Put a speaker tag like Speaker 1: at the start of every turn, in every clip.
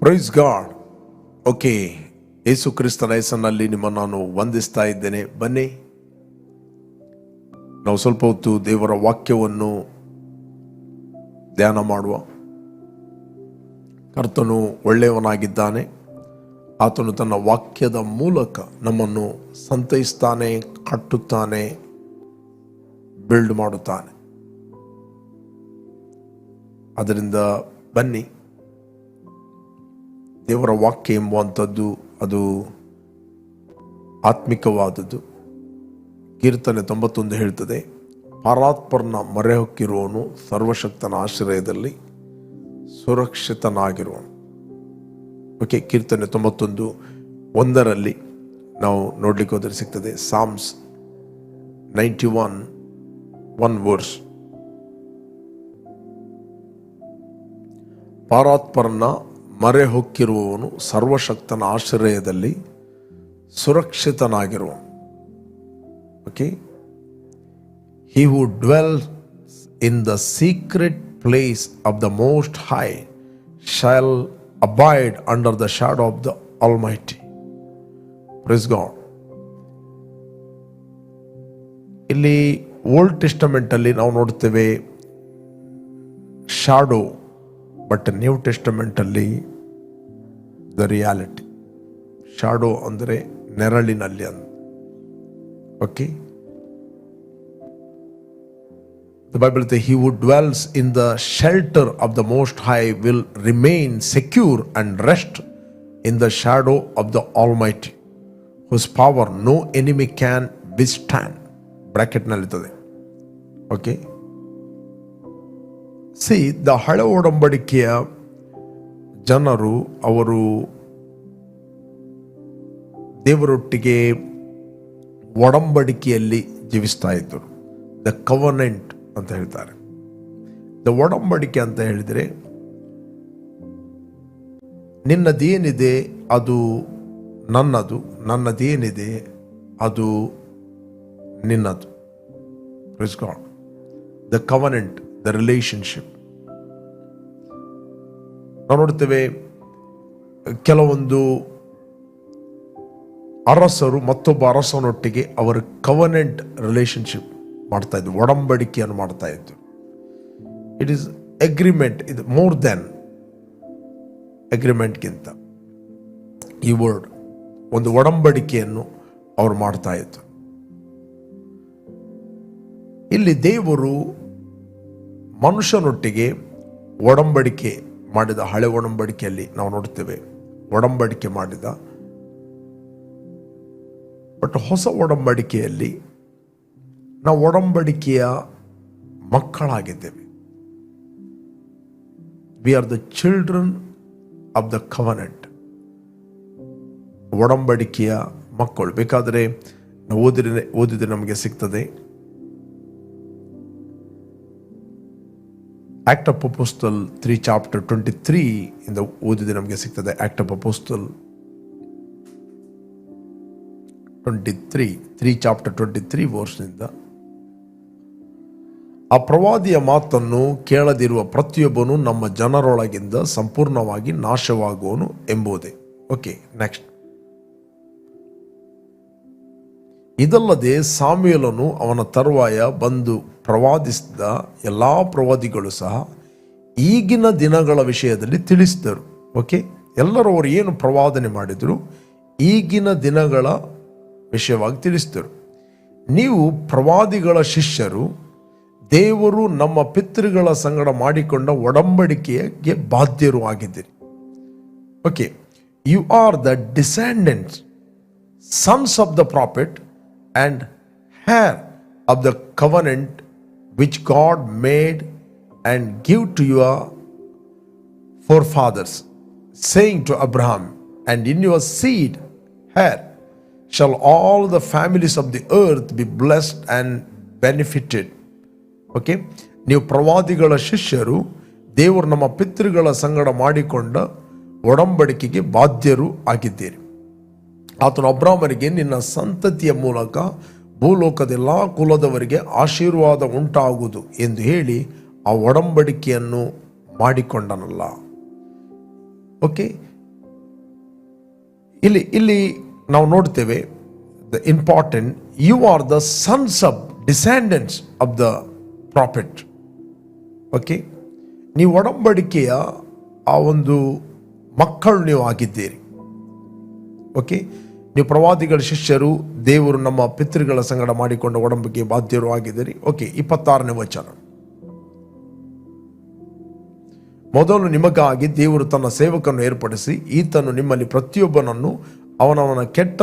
Speaker 1: Price God. Okay, ಯೇಸು ಕ್ರಿಸ್ತನ ಹೆಸರಿನಲ್ಲಿ ನಿಮ್ಮನ್ನು ನಾನು ವಂದಿಸ್ತಾ ಇದ್ದೇನೆ. ಬನ್ನಿ, ನಾವು ಸ್ವಲ್ಪ ಹೊತ್ತು ದೇವರ ವಾಕ್ಯವನ್ನು ಧ್ಯಾನ ಮಾಡುವ. ಕರ್ತನು ಒಳ್ಳೆಯವನಾಗಿದ್ದಾನೆ. ಆತನು ತನ್ನ ವಾಕ್ಯದ ಮೂಲಕ ನಮ್ಮನ್ನು ಸಂತೈಸ್ತಾನೆ, ಕಟ್ಟುತ್ತಾನೆ, ಬಿಲ್ಡ್ ಮಾಡುತ್ತಾನೆ. ಅದರಿಂದ ಬನ್ನಿ, ದೇವರ ವಾಕ್ಯ ಎಂಬುವಂಥದ್ದು ಅದು ಆತ್ಮಿಕವಾದದ್ದು. ಕೀರ್ತನೆ 91 ಹೇಳ್ತದೆ, ಪರಾತ್ಪರನ ಮೊರೆ ಹೊಕ್ಕಿರುವವನು ಸರ್ವಶಕ್ತನ ಆಶ್ರಯದಲ್ಲಿ ಸುರಕ್ಷಿತನಾಗಿರುವನು. ಓಕೆ, ಕೀರ್ತನೆ 91:1 ನಾವು ನೋಡ್ಲಿಕ್ಕೆ ಹೋದರೆ ಸಿಗ್ತದೆ. Psalms 91:1 verse. ಪರಾತ್ಪರನ ಮೊರೆ ಹೊಕ್ಕಿರುವವನು ಸರ್ವಶಕ್ತನ ಆಶ್ರಯದಲ್ಲಿ ಸುರಕ್ಷಿತನಾಗಿರುವನು. Okay, he who dwells in the secret place of the Most High shall abide under the shadow of the Almighty. Praise God. ಇಲ್ಲಿ ಓಲ್ಡ್ ಟೆಸ್ಟಮೆಂಟ್ ಅಲ್ಲಿ ನಾವು ನೋಡ್ತೇವೆ ಶಾಡೋ, ಬಟ್ ನ್ಯೂ ಟೆಸ್ಟಮೆಂಟ್ ಅಲ್ಲಿ ದ ರಿಯಾಲಿಟಿ. ಶಾಡೋ ಅಂದರೆ ನೆರಳಿನಲ್ಲಿ ಅಂತ. Okay, the Bible says, he who dwells in the shelter of the Most High will remain secure and rest in the shadow of the Almighty, whose power no enemy can withstand. Bracket ನಲ್ಲಿರ್ತದೆ. Okay, see the ಹಳೆ ಒಡಂಬಡಿಕೆಯ ಜನರು ಅವರು ದೇವರೊಟ್ಟಿಗೆ ಒಡಂಬಡಿಕೆಯಲ್ಲಿ ಜೀವಿಸ್ತಾ ಇದ್ದರು. The covenant ಅಂತ ಹೇಳ್ತಾರೆ. The ಒಡಂಬಡಿಕೆ ಅಂತ ಹೇಳಿದರೆ ನಿನ್ನದೇನಿದೆ ಅದು ನನ್ನದು, ನನ್ನದೇನಿದೆ ಅದು ನಿನ್ನದು. Praise God. The covenant, the relationship. ನಾವು ನೋಡ್ತೇವೆ ಕೆಲವೊಂದು ಅರಸರು ಮತ್ತೊಬ್ಬ ಅರಸನೊಟ್ಟಿಗೆ ಅವರ ಕವನೆಂಟ್ ರಿಲೇಶನ್ಶಿಪ್ ಮಾಡ್ತಾ ಇದ್ರು, ಒಡಂಬಡಿಕೆಯನ್ನು ಮಾಡ್ತಾ ಇದ್ರು. ಇಟ್ ಈಸ್ ಅಗ್ರಿಮೆಂಟ್, ಇದು ಮೋರ್ ದೆನ್ ಅಗ್ರಿಮೆಂಟ್ಗಿಂತ ಈ ವರ್ಡ್ ಒಂದು ಒಡಂಬಡಿಕೆಯನ್ನು ಅವರು ಮಾಡ್ತಾ ಇದ್ರು. ಇಲ್ಲಿ ದೇವರು ಮನುಷ್ಯನೊಟ್ಟಿಗೆ ಒಡಂಬಡಿಕೆ ಮಾಡಿದ. ಹಳೆ ಒಡಂಬಡಿಕೆಯಲ್ಲಿ ನಾವು ನೋಡ್ತೇವೆ ಒಡಂಬಡಿಕೆ ಮಾಡಿದ. ಬಟ್ ಹೊಸ ಒಡಂಬಡಿಕೆಯಲ್ಲಿ ನಾವು ಒಡಂಬಡಿಕೆಯ ಮಕ್ಕಳಾಗಿದ್ದೇವೆ. We are the children of the covenant. ಒಡಂಬಡಿಕೆಯ ಮಕ್ಕಳು. ಬೇಕಾದರೆ ನಾವು ಓದಿದ್ರೆ ನಮಗೆ ಸಿಗ್ತದೆ. ಆಕ್ಟ್ ಆಫ್ ಅಪೋಸ್ಟಲ್ 3 chapter 23 ಇಂದ ಓದಿದ್ರೆ ನಮಗೆ ಸಿಗ್ತದೆ. ಆಕ್ಟ್ ಆಫ್ ಅಪೋಸ್ಟಲ್ 3 chapter 23 ವರ್ಸ್ನಿಂದ, ಆ ಪ್ರವಾದಿಯ ಮಾತನ್ನು ಕೇಳದಿರುವ ಪ್ರತಿಯೊಬ್ಬನು ನಮ್ಮ ಜನರೊಳಗಿಂದ ಸಂಪೂರ್ಣವಾಗಿ ನಾಶವಾಗುವನು ಎಂಬುದೇ. Okay, next. ಇದಲ್ಲದೆ ಸಾಮ್ಯುಯೇಲನು ಅವನ ತರುವಾಯ ಬಂದು ಪ್ರವಾದಿಸಿದ ಎಲ್ಲಾ ಪ್ರವಾದಿಗಳು ಸಹ ಈಗಿನ ದಿನಗಳ ವಿಷಯದಲ್ಲಿ ತಿಳಿಸಿದರು. ಓಕೆ, ಎಲ್ಲರೂ ಅವರು ಏನು ಪ್ರವಾದನೆ ಮಾಡಿದರು ಈಗಿನ ದಿನಗಳ ವಿಷಯವಾಗಿ ತಿಳಿಸಿದರು. ನೀವು ಪ್ರವಾದಿಗಳ ಶಿಷ್ಯರು, ದೇವರು ನಮ್ಮ ಪಿತೃಗಳ ಸಂಗಡ ಮಾಡಿಕೊಂಡ ಒಡಂಬಡಿಕೆಗೆ ಬಾಧ್ಯರು ಆಗಿದ್ದೀರಿ. Okay, you are the descendants, sons of the prophet and heir of the covenant which God made and give to your forefathers, saying to Abraham, and in your seed heir shall all the families of the earth be blessed and benefited. Okay, ನೀವು ಪ್ರವಾದಿಗಳ ಶಿಷ್ಯರು, ದೇವರು ನಮ್ಮ ಪಿತೃಗಳ ಸಂಗಡ ಮಾಡಿಕೊಂಡ ಒಡಂಬಡಿಕೆಗೆ ಬಾಧ್ಯರು ಆಗಿದ್ದೀರಿ. ಆತನು ಅಬ್ರಾಮನಿಗೆ ನಿನ್ನ ಸಂತತಿಯ ಮೂಲಕ ಭೂಲೋಕದೆಲ್ಲ ಕುಲದವರಿಗೆ ಆಶೀರ್ವಾದ ಉಂಟಾಗುವುದು ಎಂದು ಹೇಳಿ ಆ ಒಡಂಬಡಿಕೆಯನ್ನು ಮಾಡಿಕೊಂಡನಲ್ಲ. ಓಕೆ, ಇಲ್ಲಿ ನಾವು ನೋಡ್ತೇವೆ the important, you are the sons of descendants of the prophet. Okay, ನೀವು ಒಡಂಬಡಿಕೆಯ ಆ ಒಂದು ಮಕ್ಕಳು ನೀವು ಆಗಿದ್ದೀರಿ. ಓಕೆ, ನೀವು ಪ್ರವಾದಿಗಳ ಶಿಷ್ಯರು, ದೇವರು ನಮ್ಮ ಪಿತೃಗಳ ಸಂಗಡ ಮಾಡಿಕೊಂಡ ಒಡಂಬಡಿಕೆ ಬಾಧ್ಯರು ಆಗಿದ್ದೀರಿ. ಓಕೆ, 26ನೇ ವಚನ. ಮೊದಲು ನಿಮಗಾಗಿ ದೇವರು ತನ್ನ ಸೇವಕನ್ನು ಏರ್ಪಡಿಸಿ, ಈತನು ನಿಮ್ಮಲ್ಲಿ ಪ್ರತಿಯೊಬ್ಬನನ್ನು ಅವನವನ ಕೆಟ್ಟ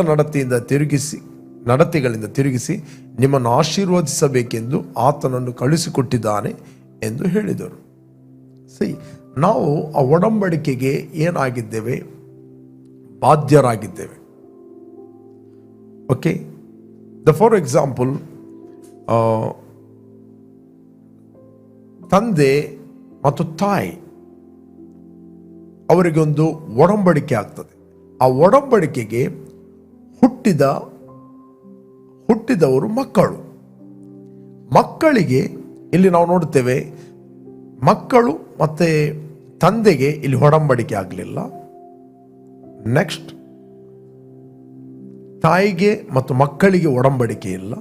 Speaker 1: ನಡತೆಗಳಿಂದ ತಿರುಗಿಸಿ ನಿಮ್ಮನ್ನು ಆಶೀರ್ವದಿಸಬೇಕೆಂದು ಆತನನ್ನು ಕಳುಹಿಸಿಕೊಟ್ಟಿದ್ದಾನೆ ಎಂದು ಹೇಳಿದರು. ನಾವು ಆ ಒಡಂಬಡಿಕೆಗೆ ಏನಾಗಿದ್ದೇವೆ? ಬಾಧ್ಯರಾಗಿದ್ದೇವೆ. ಓಕೆ, ಫಾರ್ ಎಕ್ಸಾಂಪಲ್, ತಂದೆ ಮತ್ತು ತಾಯಿ ಅವರಿಗೆ ಒಂದು ಒಡಂಬಡಿಕೆ ಆಗ್ತದೆ. ಆ ಒಡಂಬಡಿಕೆಗೆ ಹುಟ್ಟಿದವರು ಮಕ್ಕಳಿಗೆ ಇಲ್ಲಿ ನಾವು ನೋಡ್ತೇವೆ, ಮಕ್ಕಳು ಮತ್ತೆ ತಂದೆಗೆ ಇಲ್ಲಿ ಒಡಂಬಡಿಕೆ ಆಗಲಿಲ್ಲ. ನೆಕ್ಸ್ಟ್, ತಾಯಿಗೆ ಮತ್ತು ಮಕ್ಕಳಿಗೆ ಒಡಂಬಡಿಕೆ ಇಲ್ಲ.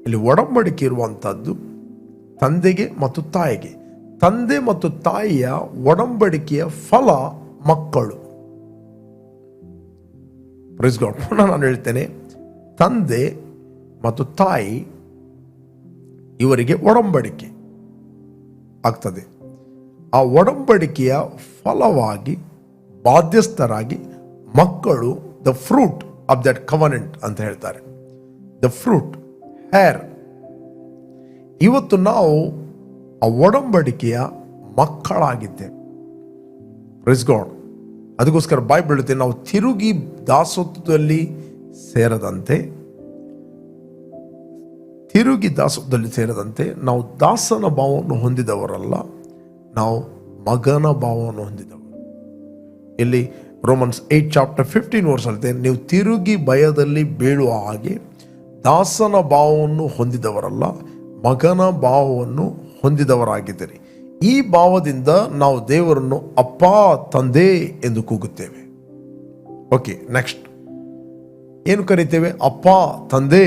Speaker 1: ಇಲ್ಲಿ ಒಡಂಬಡಿಕೆ ಇರುವಂತಹದ್ದು ತಂದೆಗೆ ಮತ್ತು ತಾಯಿಗೆ. ತಂದೆ ಮತ್ತು ತಾಯಿಯ ಒಡಂಬಡಿಕೆಯ ಫಲ ಮಕ್ಕಳು. Praise God. ಪುನಃ ನಾನು ಹೇಳ್ತೇನೆ, ತಂದೆ ಮತ್ತು ತಾಯಿ ಇವರಿಗೆ ಒಡಂಬಡಿಕೆ ಆಗ್ತದೆ. ಆ ಒಡಂಬಡಿಕೆಯ ಫಲವಾಗಿ ಬಾಧ್ಯಸ್ಥರಾಗಿ ಮಕ್ಕಳು, the fruit of that covenant ಅಂತ ಹೇಳ್ತಾರೆ. The fruit, heir. ಇವತ್ತು ನಾವು ಆ ಒಡಂಬಡಿಕೆಯ ಮಕ್ಕಳಾಗಿದ್ದೇವೆ. Praise God. ಅದಕ್ಕೋಸ್ಕರ ಬೈಬಲ್ ಹೇಳುತ್ತೆ, ನಾವು ತಿರುಗಿ ದಾಸತ್ವದಲ್ಲಿ ಸೇರದಂತೆ ನಾವು ದಾಸನ ಭಾವವನ್ನು ಹೊಂದಿದವರಲ್ಲ, ನಾವು ಮಗನ ಭಾವವನ್ನು ಹೊಂದಿದವರು. ಇಲ್ಲಿ ರೋಮನ್ಸ್ 8:15 ಹೇಳ್ತೆ, ನೀವು ತಿರುಗಿ ಭಯದಲ್ಲಿ ಬೀಳುವ ಹಾಗೆ ದಾಸನ ಭಾವವನ್ನು ಹೊಂದಿದವರಲ್ಲ, ಮಗನ ಭಾವವನ್ನು ಹೊಂದಿದವರಾಗಿದ್ದೀರಿ. ಈ ಭಾವದಿಂದ ನಾವು ದೇವರನ್ನು ಅಪ್ಪ, ತಂದೆ ಎಂದು ಕೂಗುತ್ತೇವೆ. ಓಕೆ, ನೆಕ್ಸ್ಟ್ ಏನು ಕರೀತೇವೆ? ಅಪ್ಪ, ತಂದೆ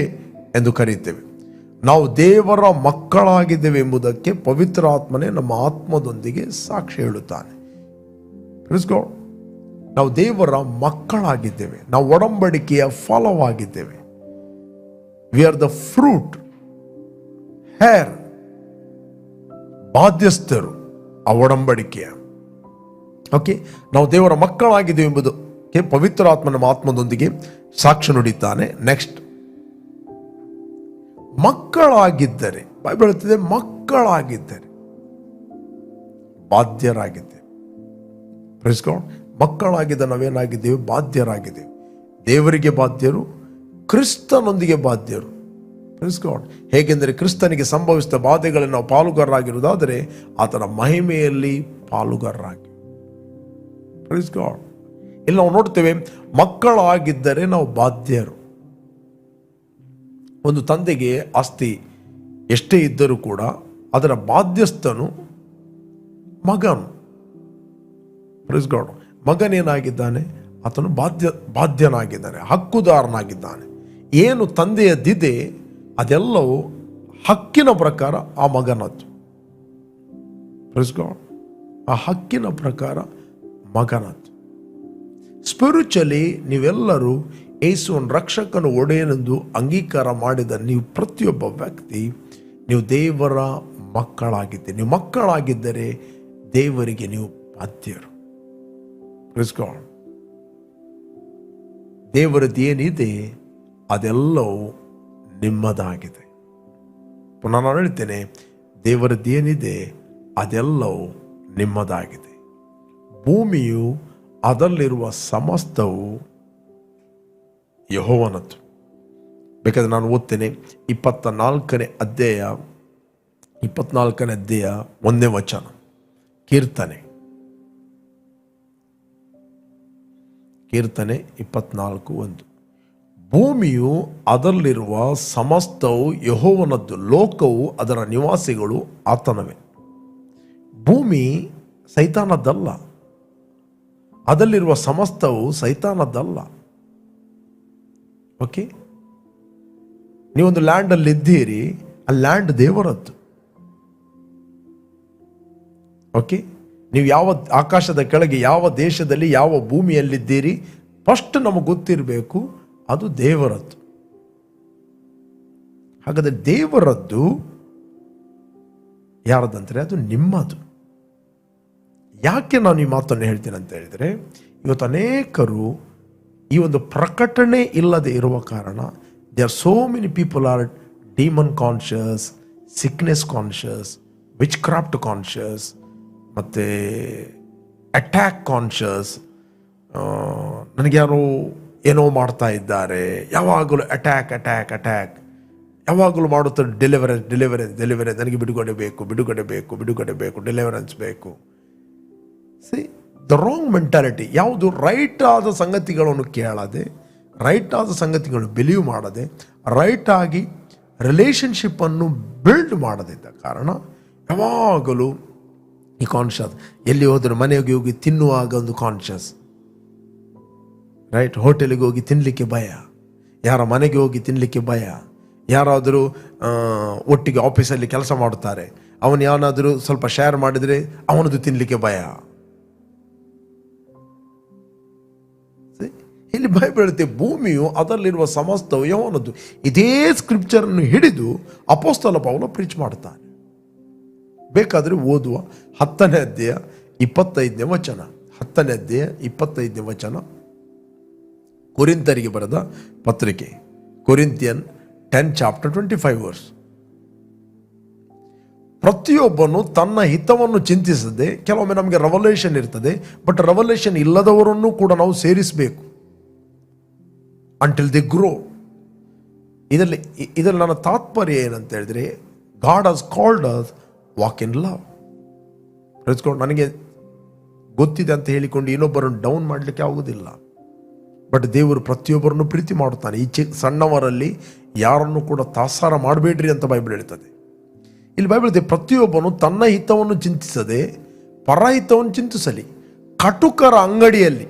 Speaker 1: ಎಂದು ಕರೀತೇವೆ. ನಾವು ದೇವರ ಮಕ್ಕಳಾಗಿದ್ದೇವೆ ಎಂಬುದಕ್ಕೆ ಪವಿತ್ರ ಆತ್ಮನೇ ನಮ್ಮ ಆತ್ಮದೊಂದಿಗೆ ಸಾಕ್ಷಿ ಹೇಳುತ್ತಾನೆ. ನಾವು ದೇವರ ಮಕ್ಕಳಾಗಿದ್ದೇವೆ, ನಾವು ಒಡಂಬಡಿಕೆಯ ಫಲವಾಗಿದ್ದೇವೆ. We are the fruit, heir, ಬಾಧ್ಯಸ್ಥರು ಆ ಒಡಂಬಡಿಕೆಯ. ಓಕೆ, ನಾವು ದೇವರ ಮಕ್ಕಳಾಗಿದ್ದೇವೆ ಎಂಬುದಕ್ಕೆ ಪವಿತ್ರ ಆತ್ಮ ನಮ್ಮ ಆತ್ಮದೊಂದಿಗೆ ಸಾಕ್ಷಿ ನುಡಿತಾನೆ. ನೆಕ್ಸ್ಟ್, ಮಕ್ಕಳಾಗಿದ್ದರೆ, ಬೈಬಲ್ ಹೇಳುತ್ತದೆ, ಮಕ್ಕಳಾಗಿದ್ದರೆ ಬಾಧ್ಯರಾಗಿದ್ದೇವೆ. Praise God. ಮಕ್ಕಳಾಗಿದ್ದ ನಾವೇನಾಗಿದ್ದೇವೆ? ಬಾಧ್ಯರಾಗಿದ್ದೇವೆ. ದೇವರಿಗೆ ಬಾಧ್ಯರು, ಕ್ರಿಸ್ತನೊಂದಿಗೆ ಬಾಧ್ಯರು. Praise God. ಹೇಗೆಂದರೆ ಕ್ರಿಸ್ತನಿಗೆ ಸಂಭವಿಸಿದ ಬಾಧೆಗಳಲ್ಲಿ ನಾವು ಪಾಲುಗಾರರಾಗಿರುವುದಾದರೆ ಆತನ ಮಹಿಮೆಯಲ್ಲಿ ಪಾಲುಗಾರರಾಗಿ. Praise God. ಇಲ್ಲಿ ನಾವು ನೋಡ್ತೇವೆ, ಮಕ್ಕಳಾಗಿದ್ದರೆ ನಾವು ಬಾಧ್ಯರು. ಒಂದು ತಂದೆಗೆ ಆಸ್ತಿ ಎಷ್ಟೇ ಇದ್ದರೂ ಕೂಡ ಅದರ ಬಾಧ್ಯಸ್ಥನು ಮಗನು. Praise God. ಮಗನೇನಾಗಿದ್ದಾನೆ? ಆತನು ಬಾಧ್ಯನಾಗಿದ್ದಾನೆ, ಹಕ್ಕುದಾರನಾಗಿದ್ದಾನೆ. ಏನು ತಂದೆಯದ್ದಿದೆ ಅದೆಲ್ಲವೂ ಹಕ್ಕಿನ ಪ್ರಕಾರ ಆ ಮಗನದ್ದು. Praise God. ಆ ಹಕ್ಕಿನ ಪ್ರಕಾರ ಮಗನದ್ದು. ಸ್ಪಿರಿಚುವಲಿ ನೀವೆಲ್ಲರೂ ಯೇಸುವನ್ನು ರಕ್ಷಕನು ಒಡೆಯನೆಂದು ಅಂಗೀಕಾರ ಮಾಡಿದ ನೀವು ಪ್ರತಿಯೊಬ್ಬ ವ್ಯಕ್ತಿ, ನೀವು ದೇವರ ಮಕ್ಕಳಾಗಿದ್ದೀರಿ. ನೀವು ಮಕ್ಕಳಾಗಿದ್ದರೆ ದೇವರಿಗೆ ನೀವು ಬಾಧ್ಯರು. Praise God. ದೇವರದ್ದು ಏನಿದೆ ಅದೆಲ್ಲವೂ ನಿಮ್ಮದಾಗಿದೆ. ಪುನಃ ನಾನು ಹೇಳ್ತೇನೆ, ದೇವರದ್ದು ಏನಿದೆ ಅದೆಲ್ಲವೂ ನಿಮ್ಮದಾಗಿದೆ. ಭೂಮಿಯು ಅದರಲ್ಲಿರುವ ಸಮಸ್ತವು ಯೆಹೋವನದ್ದು. ಬೇಕಾದ್ರೆ ನಾನು ಓದ್ತೇನೆ, 24ನೇ ಅಧ್ಯಾಯ 1ನೇ ವಚನ, ಕೀರ್ತನೆ 24:1. ಭೂಮಿಯು ಅದರಲ್ಲಿರುವ ಸಮಸ್ತವು ಯೆಹೋವನದ್ದು, ಲೋಕವು ಅದರ ನಿವಾಸಿಗಳು ಆತನವೇ. ಭೂಮಿ ಸೈತಾನದ್ದಲ್ಲ, ಅದರಲ್ಲಿರುವ ಸಮಸ್ತವು ಸೈತಾನದ್ದಲ್ಲ. ಓಕೆ, ನೀವೊಂದು ಲ್ಯಾಂಡಲ್ಲಿ ಇದ್ದೀರಿ, ಆ ಲ್ಯಾಂಡ್ ದೇವರದ್ದು. ಓಕೆ, ನೀವು ಯಾವ ಆಕಾಶದ ಕೆಳಗೆ ಯಾವ ದೇಶದಲ್ಲಿ ಯಾವ ಭೂಮಿಯಲ್ಲಿದ್ದೀರಿ ಫಸ್ಟ್ ನಮಗೆ ಗೊತ್ತಿರಬೇಕು, ಅದು ದೇವರದ್ದು. ಹಾಗಾದರೆ ದೇವರದ್ದು ಯಾರದಂದರೆ ಅದು ನಿಮ್ಮದು. ಯಾಕೆ ನಾನು ಈ ಮಾತನ್ನು ಹೇಳ್ತೀನಿ ಅಂತ ಹೇಳಿದರೆ, ಇವತ್ತು ಅನೇಕರು ಈ ಒಂದು ಪ್ರಕಟಣೆ ಇಲ್ಲದೆ ಇರುವ ಕಾರಣ they are so many people are demon conscious, sickness conscious, witchcraft conscious, ಮತ್ತು ಅಟ್ಯಾಕ್ ಕಾನ್ಷಿಯಸ್. ನನಗ್ಯಾರೋ ಏನೋ ಮಾಡ್ತಾ ಇದ್ದಾರೆ, ಯಾವಾಗಲೂ ಅಟ್ಯಾಕ್ ಅಟ್ಯಾಕ್ ಅಟ್ಯಾಕ್, ಯಾವಾಗಲೂ ಮಾಡುತ್ತಾರೆ ಡೆಲಿವರೆನ್ಸ್ ಡೆಲಿವರೆನ್ಸ್ ಡೆಲಿವರೆನ್ಸ್, ನನಗೆ ಬಿಡುಗಡೆ ಬೇಕು ಬಿಡುಗಡೆ ಬೇಕು ಬಿಡುಗಡೆ ಬೇಕು, ಡೆಲಿವರೆನ್ಸ್ ಬೇಕು. C the wrong mentality. ಯಾವುದು ರೈಟ್ ಆದ ಸಂಗತಿಗಳನ್ನು ಕೇಳದೆ, ರೈಟ್ ಆದ ಸಂಗತಿಗಳನ್ನು ಬಿಲೀವ್ ಮಾಡದೆ, ರೈಟ್ ಆಗಿ ರಿಲೇಷನ್ಶಿಪ್ಪನ್ನು ಬಿಲ್ಡ್ ಮಾಡದಿದ್ದ ಕಾರಣ ಯಾವಾಗಲೂ ಈ ಕಾನ್ಷಿಯಸ್. ಎಲ್ಲಿ ಹೋದರೂ ಮನೆಗೆ ಹೋಗಿ ತಿನ್ನುವಾಗ ಒಂದು ಕಾನ್ಷಿಯಸ್, ರೈಟ್. ಹೋಟೆಲಿಗೆ ಹೋಗಿ ತಿನ್ನಲಿಕ್ಕೆ ಭಯ, ಯಾರ ಮನೆಗೆ ಹೋಗಿ ತಿನ್ನಲಿಕ್ಕೆ ಭಯ. ಯಾರಾದರೂ ಒಟ್ಟಿಗೆ ಆಫೀಸಲ್ಲಿ ಕೆಲಸ ಮಾಡುತ್ತಾರೆ, ಅವನು ಯಾವನಾದರೂ ಸ್ವಲ್ಪ ಶೇರ್ ಮಾಡಿದರೆ ಅವನದು ತಿನ್ನಲಿಕ್ಕೆ ಭಯ. ಇಲ್ಲಿ ಬೈಬಲ್ ಹೇಳುತ್ತೆ, ಭೂಮಿಯು ಅದರಲ್ಲಿರುವ ಸಮಸ್ತವು ಯೆಹೋವನದು. ಇದೇ ಸ್ಕ್ರಿಪ್ಚರನ್ನು ಹಿಡಿದು ಅಪೊಸ್ತಲ ಪೌಲ ಪ್ರೀಚ್ ಮಾಡ್ತಾನೆ. ಬೇಕಾದರೆ ಓದುವ 10ನೇ ಅಧ್ಯಾಯ 25ನೇ ವಚನ, 10ನೇ ಅಧ್ಯಾಯ 25ನೇ ವಚನ, ಕೊರಿಂಥರಿಗೆ ಬರೆದ ಪತ್ರಿಕೆ, ಕೊರಿಂಥಿಯನ್ 10 ಚಾಪ್ಟರ್ 25 ವರ್ಸ್. ಪ್ರತಿಯೊಬ್ಬನು ತನ್ನ ಹಿತವನ್ನು ಚಿಂತಿಸದೆ, ಕೆಲವೊಮ್ಮೆ ನಮಗೆ ರೆವಲ್ಯೂಷನ್ ಇರ್ತದೆ, ಬಟ್ ರೆವಲ್ಯೂಷನ್ ಇಲ್ಲದವರನ್ನು ಕೂಡ ನಾವು ಸೇರಿಸಬೇಕು ಅಂಟಿಲ್ ದಿ ಗ್ರೋ. ಇದರಲ್ಲಿ ನನ್ನ ತಾತ್ಪರ್ಯ ಏನಂತ ಹೇಳಿದ್ರೆ, ಗಾಡ್ ಹಸ್ called as walk in love. ನನಗೆ ಗೊತ್ತಿದೆ ಅಂತ ಹೇಳಿಕೊಂಡು ಇನ್ನೊಬ್ಬರನ್ನು ಡೌನ್ ಮಾಡಲಿಕ್ಕೆ ಆಗುವುದಿಲ್ಲ. ಬಟ್ ದೇವರು ಪ್ರತಿಯೊಬ್ಬರನ್ನು ಪ್ರೀತಿ ಮಾಡುತ್ತಾನೆ. ಈ ಸಣ್ಣವರಲ್ಲಿ ಯಾರನ್ನು ಕೂಡ ತಾತ್ಸಾರ ಮಾಡಬೇಡ್ರಿ ಅಂತ ಬೈಬಲ್ ಹೇಳ್ತದೆ. ಇಲ್ಲಿ ಬೈಬಲ್ ಇದೆ, ಪ್ರತಿಯೊಬ್ಬನು ತನ್ನ ಹಿತವನ್ನು ಚಿಂತಿಸದೆ ಪರಹಿತವನ್ನು ಚಿಂತಿಸಲಿ. ಕಟುಕರ ಅಂಗಡಿಯಲ್ಲಿ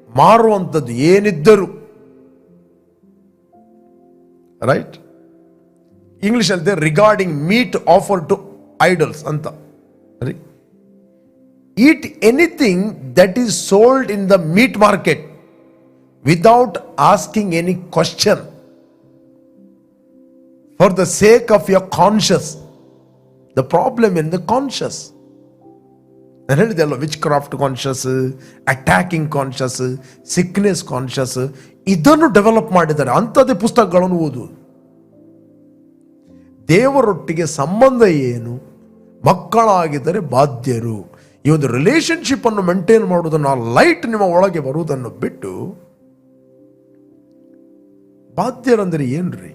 Speaker 1: ಮಾರುವಂಥದ್ದು ಏನಿದ್ದರೂ, ರೈಟ್, ಇಂಗ್ಲಿಷ್ ಅಲ್ಲಿ regarding meat offer to idols ಅಂತ. Eat anything that is sold in the meat market without asking any question for the sake of your conscience. The problem in the conscious. ನಾನು ಹೇಳಿದೆ ಅಲ್ಲ, which craft conscious, attacking conscious, sickness conscious, ಇದನ್ನು develop ಮಾಡಿದ್ದಾರೆ. ಅಂಥದ್ದೇ ಪುಸ್ತಕಗಳನ್ನು ಓದುವುದು. ದೇವರೊಟ್ಟಿಗೆ ಸಂಬಂಧ ಏನು? ಮಕ್ಕಳಾಗಿದ್ದರೆ ಬಾಧ್ಯರು. ಈ ಒಂದು ರಿಲೇಶನ್ಶಿಪ್ ಅನ್ನು ಮೇಂಟೈನ್ ಮಾಡುವುದನ್ನು, ಆ ಲೈಟ್ ನಿಮ್ಮ ಒಳಗೆ ಬರುವುದನ್ನು ಬಿಟ್ಟು, ಬಾಧ್ಯರಂದ್ರೆ ಏನ್ರಿ?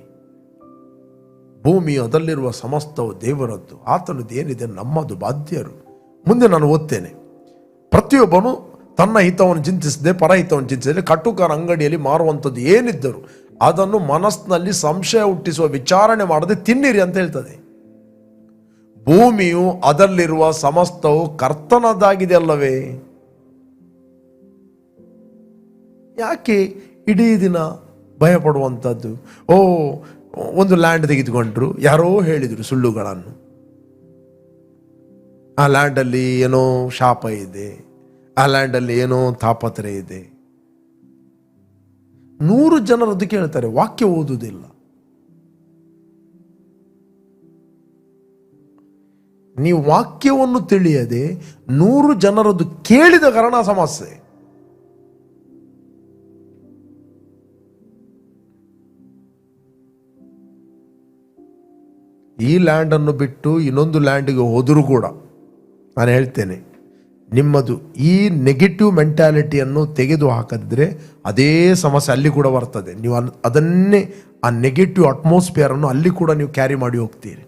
Speaker 1: ಭೂಮಿ ಅದರಲ್ಲಿರುವ ಸಮಸ್ತವು ದೇವರದ್ದು, ಆತನದ್ದು ಏನಿದೆ ನಮ್ಮದು, ಬಾಧ್ಯರು. ಮುಂದೆ ನಾನು ಓದ್ತೇನೆ. ಪ್ರತಿಯೊಬ್ಬನು ತನ್ನ ಹಿತವನ್ನು ಚಿಂತಿಸದೆ ಪರಹಿತವನ್ನು ಚಿಂತಿಸದೆ ಕಟುಕರ ಅಂಗಡಿಯಲ್ಲಿ ಮಾರುವಂಥದ್ದು ಏನಿದ್ದರು ಅದನ್ನು ಮನಸ್ಸಿನಲ್ಲಿ ಸಂಶಯ ಹುಟ್ಟಿಸುವ ವಿಚಾರಣೆ ಮಾಡದೆ ತಿನ್ನಿರಿ ಅಂತ ಹೇಳ್ತದೆ. ಭೂಮಿಯು ಅದರಲ್ಲಿರುವ ಸಮಸ್ತವು ಕರ್ತನದ್ದಾಗಿದೆ ಅಲ್ಲವೇ? ಯಾಕೆ ಇಡೀ ದಿನ ಭಯ ಪಡುವಂಥದ್ದು? ಒಂದು ಲ್ಯಾಂಡ್ ತೆಗೆದುಕೊಂಡ್ರು, ಯಾರೋ ಹೇಳಿದರು ಸುಳ್ಳುಗಳನ್ನು, ಆ ಲ್ಯಾಂಡಲ್ಲಿ ಏನೋ ಶಾಪ ಇದೆ, ಆ ಲ್ಯಾಂಡಲ್ಲಿ ಏನೋ ತಾಪತ್ರೆ ಇದೆ. 100 ಜನರದ್ದು ಕೇಳ್ತಾರೆ, ವಾಕ್ಯ ಓದುವುದಿಲ್ಲ. ನೀವು ವಾಕ್ಯವನ್ನು ತಿಳಿಯದೆ 100 ಜನರದ್ದು ಕೇಳಿದ ಕಾರಣ ಸಮಸ್ಯೆ. ಈ ಲ್ಯಾಂಡನ್ನು ಬಿಟ್ಟು ಇನ್ನೊಂದು ಲ್ಯಾಂಡಿಗೆ ಹೋದರೂ ಕೂಡ ನಾನು ಹೇಳ್ತೇನೆ, ನಿಮ್ಮದು ಈ ನೆಗೆಟಿವ್ ಮೆಂಟ್ಯಾಲಿಟಿಯನ್ನು ತೆಗೆದು ಹಾಕದಿದ್ರೆ ಅದೇ ಸಮಸ್ಯೆ ಅಲ್ಲಿ ಕೂಡ ಬರ್ತದೆ. ನೀವು ಅದನ್ನೇ, ಆ ನೆಗೆಟಿವ್ ಅಟ್ಮಾಸ್ಫಿಯರನ್ನು ಅಲ್ಲಿ ಕೂಡ ನೀವು ಕ್ಯಾರಿ ಮಾಡಿ ಹೋಗ್ತೀರಿ.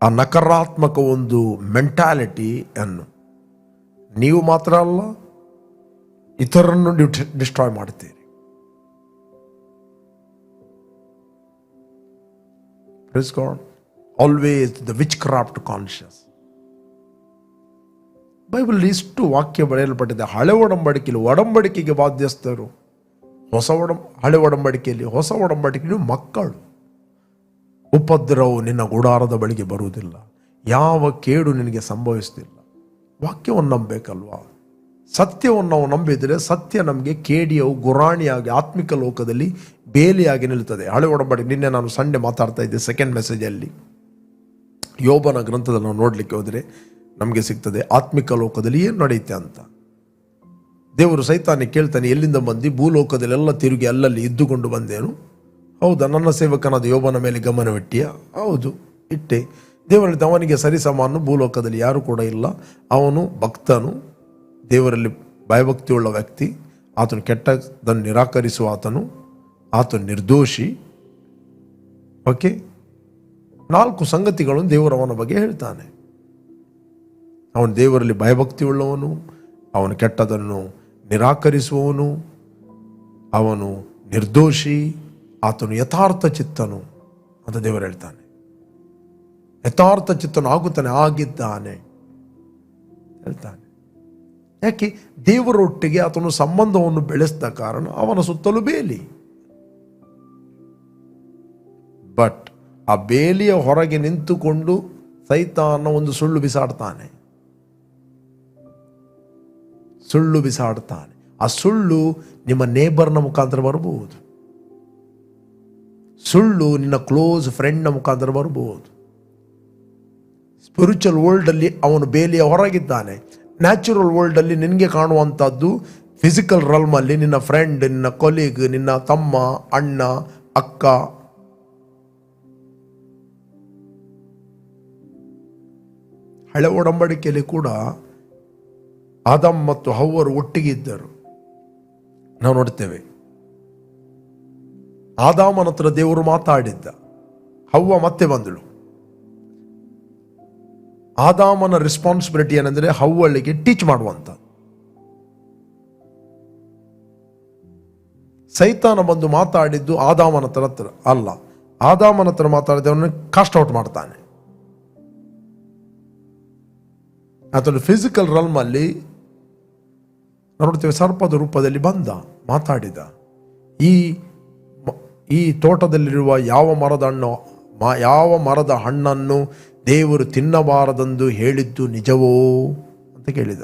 Speaker 1: ಆ ನಕಾರಾತ್ಮಕ ಒಂದು ಮೆಂಟ್ಯಾಲಿಟಿಯನ್ನು ನೀವು ಮಾತ್ರ ಅಲ್ಲ, ಇತರರನ್ನು ನೀವು ಡಿಸ್ಟ್ರಾಯ್ ಮಾಡ್ತೀರಿ. Praise God. Always the witchcraft conscious. Bible ಇಷ್ಟು ವಾಕ್ಯ ಬರೆಯಲ್ಪಟ್ಟಿದೆ. ಹಳೆ ಒಡಂಬಡಿಕೆಯಲ್ಲಿ ಒಡಂಬಡಿಕೆಗೆ ಬಾಧ್ಯಸ್ಥರು, ಹಳೆ ಒಡಂಬಡಿಕೆಯಲ್ಲಿ, ಹೊಸ ಒಡಂಬಡಿಕೆಯಲ್ಲಿ ಮಕ್ಕಳು. ಉಪದ್ರವವು ನಿನ್ನ ಗುಡಾರದ ಬಳಿಗೆ ಬರುವುದಿಲ್ಲ, ಯಾವ ಕೇಡು ನಿನಗೆ ಸಂಭವಿಸುತ್ತಿಲ್ಲ. ವಾಕ್ಯವನ್ನು ನಂಬಬೇಕಲ್ವಾ? ಸತ್ಯವನ್ನು ನಾವು ನಂಬಿದರೆ ಸತ್ಯ ನಮಗೆ ಕೇಡಿಯವು ಗುರಾಣಿಯಾಗಿ ಆತ್ಮಿಕ ಲೋಕದಲ್ಲಿ ಬೇಲಿಯಾಗಿ ನಿಲ್ತದೆ. ಹಳೆ ಒಡಂಬಡಿಕೆ, ನಿನ್ನೆ ನಾನು ಸಂಡೆ ಮಾತಾಡ್ತಾ ಇದ್ದೆ ಸೆಕೆಂಡ್ ಮೆಸೇಜಲ್ಲಿ. ಯೋಬನ ಗ್ರಂಥದಲ್ಲಿ ನಾವು ನೋಡಲಿಕ್ಕೆ ಹೋದರೆ ನಮಗೆ ಸಿಗ್ತದೆ ಆತ್ಮಿಕ ಲೋಕದಲ್ಲಿ ಏನು ನಡೆಯುತ್ತೆ ಅಂತ. ದೇವರು ಸೈತಾನಿಗೆ ಕೇಳ್ತಾನೆ, ಎಲ್ಲಿಂದ ಬಂದು? ಭೂಲೋಕದಲ್ಲೆಲ್ಲ ತಿರುಗಿ ಅಲ್ಲಲ್ಲಿ ಇದ್ದುಕೊಂಡು ಬಂದೇನು? ಹೌದಾ, ನನ್ನ ಸೇವಕನಾದ ಯೋಬನ ಮೇಲೆ ಗಮನವಿಟ್ಟಿಯ? ಹೌದು, ಇಟ್ಟೆ. ದೇವರಲ್ಲಿ ಅವನಿಗೆ ಸರಿಸಮಾನು ಭೂಲೋಕದಲ್ಲಿ ಯಾರು ಕೂಡ ಇಲ್ಲ. ಅವನು ಭಕ್ತನು, ದೇವರಲ್ಲಿ ಭಯಭಕ್ತಿಯುಳ್ಳ ವ್ಯಕ್ತಿ. ಆತನು ಕೆಟ್ಟದನ್ನು ನಿರಾಕರಿಸುವ ಆತನು ನಿರ್ದೋಷಿ. ಓಕೆ, 4 ಸಂಗತಿಗಳನ್ನು ದೇವರು ಅವನ ಬಗ್ಗೆ ಹೇಳ್ತಾನೆ. ಅವನು ದೇವರಲ್ಲಿ ಭಯಭಕ್ತಿಯುಳ್ಳವನು, ಅವನು ಕೆಟ್ಟದನ್ನು ನಿರಾಕರಿಸುವವನು, ಅವನು ನಿರ್ದೋಷಿ, ಆತನು ಯಥಾರ್ಥ ಚಿತ್ತನು ಅಂತ ದೇವರು ಹೇಳ್ತಾನೆ. ಯಥಾರ್ಥ ಚಿತ್ತನು ಆಗುತ್ತಾನೆ, ಆಗಿದ್ದಾನೆ ಹೇಳ್ತಾನೆ. ಯಾಕೆ? ದೇವರೊಟ್ಟಿಗೆ ಆತನು ಸಂಬಂಧವನ್ನು ಬೆಳೆಸಿದ ಕಾರಣ ಅವನ ಸುತ್ತಲೂ ಬೇಲಿ. ಬಟ್ ಆ ಬೇಲಿಯ ಹೊರಗೆ ನಿಂತುಕೊಂಡು ಸೈತಾನ ಒಂದು ಸುಳ್ಳು ಬಿಸಾಡ್ತಾನೆ. ಆ ಸುಳ್ಳು ನಿಮ್ಮ ನೇಬರ್ನ ಮುಖಾಂತರ ಬರಬಹುದು, ಸುಳ್ಳು ನಿನ್ನ ಕ್ಲೋಸ್ ಫ್ರೆಂಡ್ನ ಮುಖಾಂತರ ಬರಬಹುದು. ಸ್ಪಿರಿಚುವಲ್ ವರ್ಲ್ಡಲ್ಲಿ ಅವನು ಬೇಲಿಯ ಹೊರಗಿದ್ದಾನೆ. ನ್ಯಾಚುರಲ್ ವರ್ಲ್ಡಲ್ಲಿ ನಿನಗೆ ಕಾಣುವಂಥದ್ದು ಫಿಸಿಕಲ್ ರಲ್ಮಲ್ಲಿ ನಿನ್ನ ಫ್ರೆಂಡ್, ನಿನ್ನ ಕೊಲೀಗ್, ನಿನ್ನ ತಮ್ಮ, ಅಣ್ಣ, ಅಕ್ಕ. ಹಳೆ ಒಡಂಬಡಿಕೆಯಲ್ಲಿ ಕೂಡ ಆದಾಮ್ ಮತ್ತು ಹವ್ವರು ಒಟ್ಟಿಗೆ ಇದ್ದರು. ನಾವು ನೋಡ್ತೇವೆ, ಆದಾಮನ ಹತ್ರ ದೇವರು ಮಾತಾಡಿದ್ದ, ಹವ್ವ ಮತ್ತೆ ಬಂದಳು. ಆದಾಮನ ರೆಸ್ಪಾನ್ಸಿಬಿಲಿಟಿ ಏನಂದ್ರೆ ಹವ್ವಳಿಗೆ ಟೀಚ್ ಮಾಡುವಂತ. ಸೈತಾನ ಬಂದು ಮಾತಾಡಿದ್ದು ಆದಾಮನ ಹತ್ರ ಅಲ್ಲ, ಆದಾಮನ ಹತ್ರ ಮಾತಾಡಿದವನ್ನ ಕಾಸ್ಟ್ ಔಟ್ ಮಾಡ್ತಾನೆ. ಆತನು ಫಿಸಿಕಲ್ ರಲ್ಮ್ ಅಲ್ಲಿ ನೋಡ್ತೇವೆ, ಸರ್ಪದ ರೂಪದಲ್ಲಿ ಬಂದ, ಮಾತಾಡಿದ. ಈ ತೋಟದಲ್ಲಿರುವ ಯಾವ ಮರದ ಹಣ್ಣನ್ನು ದೇವರು ತಿನ್ನಬಾರದೆಂದು ಹೇಳಿದ್ದು ನಿಜವೋ ಅಂತ ಕೇಳಿದ.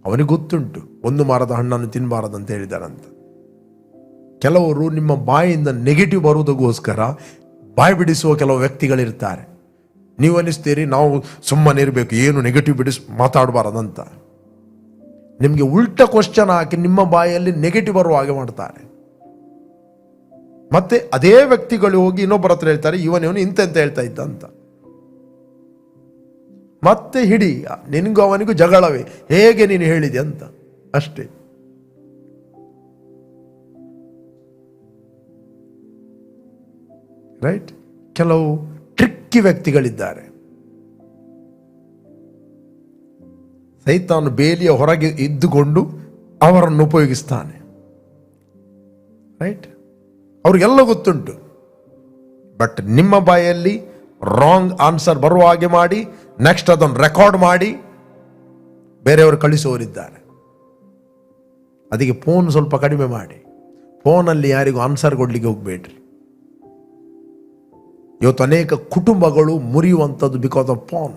Speaker 1: ಅವನಿಗೆ ಗೊತ್ತುಂಟು ಒಂದು ಮರದ ಹಣ್ಣನ್ನು ತಿನ್ನಬಾರದಂತ ಹೇಳಿದಾರಂತ. ಕೆಲವರು ನಿಮ್ಮ ಬಾಯಿಂದ ನೆಗೆಟಿವ್ ಬರುವುದಕ್ಕೋಸ್ಕರ ಬಾಯಿ ಬಿಡಿಸುವ ಕೆಲವು ವ್ಯಕ್ತಿಗಳಿರ್ತಾರೆ. ನೀವು ಅನಿಸ್ತೀರಿ ನಾವು ಸುಮ್ಮನೆ ಇರಬೇಕು, ಏನು ನೆಗೆಟಿವ್ ಮಾತಾಡಬಾರದಂತ. ನಿಮಗೆ ಉಲ್ಟ ಕ್ವಶನ್ ಹಾಕಿ ನಿಮ್ಮ ಬಾಯಲ್ಲಿ ನೆಗೆಟಿವ್ ಬರುವ ಹಾಗೆ ಮಾಡ್ತಾರೆ. ಮತ್ತೆ ಅದೇ ವ್ಯಕ್ತಿಗಳು ಹೋಗಿ ಇನ್ನೊಬ್ಬರ ಹತ್ರ ಹೇಳ್ತಾರೆ, ಇವನು ಇಂತ ಹೇಳ್ತಾ ಇದ್ದ ಅಂತ. ಮತ್ತೆ ಹಿಡಿ, ನಿನಗೂ ಅವನಿಗೂ ಜಗಳವೇ, ಹೇಗೆ ನೀನು ಹೇಳಿದೆ ಅಂತ ಅಷ್ಟೇ. ರೈಟ್? ಕೆಲವು ಟ್ರಿಕ್ಕಿ ವ್ಯಕ್ತಿಗಳಿದ್ದಾರೆ. ಸೈತಾನು ಬೇಲಿಯ ಹೊರಗೆ ಇದ್ದುಕೊಂಡು ಅವರನ್ನು ಉಪಯೋಗಿಸ್ತಾನೆ. ರೈಟ್? ಅವ್ರಿಗೆಲ್ಲ ಗೊತ್ತುಂಟು. ಬಟ್ ನಿಮ್ಮ ಬಾಯಲ್ಲಿ ರಾಂಗ್ ಆನ್ಸರ್ ಬರುವ ಹಾಗೆ ಮಾಡಿ ನೆಕ್ಸ್ಟ್ ಅದನ್ನು ರೆಕಾರ್ಡ್ ಮಾಡಿ ಬೇರೆಯವರು ಕಳಿಸುವವರಿದ್ದಾರೆ. ಅದಕ್ಕೆ ಫೋನ್ ಸ್ವಲ್ಪ ಕಡಿಮೆ ಮಾಡಿ. ಫೋನಲ್ಲಿ ಯಾರಿಗೂ ಆನ್ಸರ್ ಕೊಡ್ಲಿಕ್ಕೆ ಹೋಗ್ಬೇಡ್ರಿ. ಇವತ್ತು ಅನೇಕ ಕುಟುಂಬಗಳು ಮುರಿಯುವಂಥದ್ದು ಬಿಕಾಸ್ ಆಫ್ ಫೋನ್.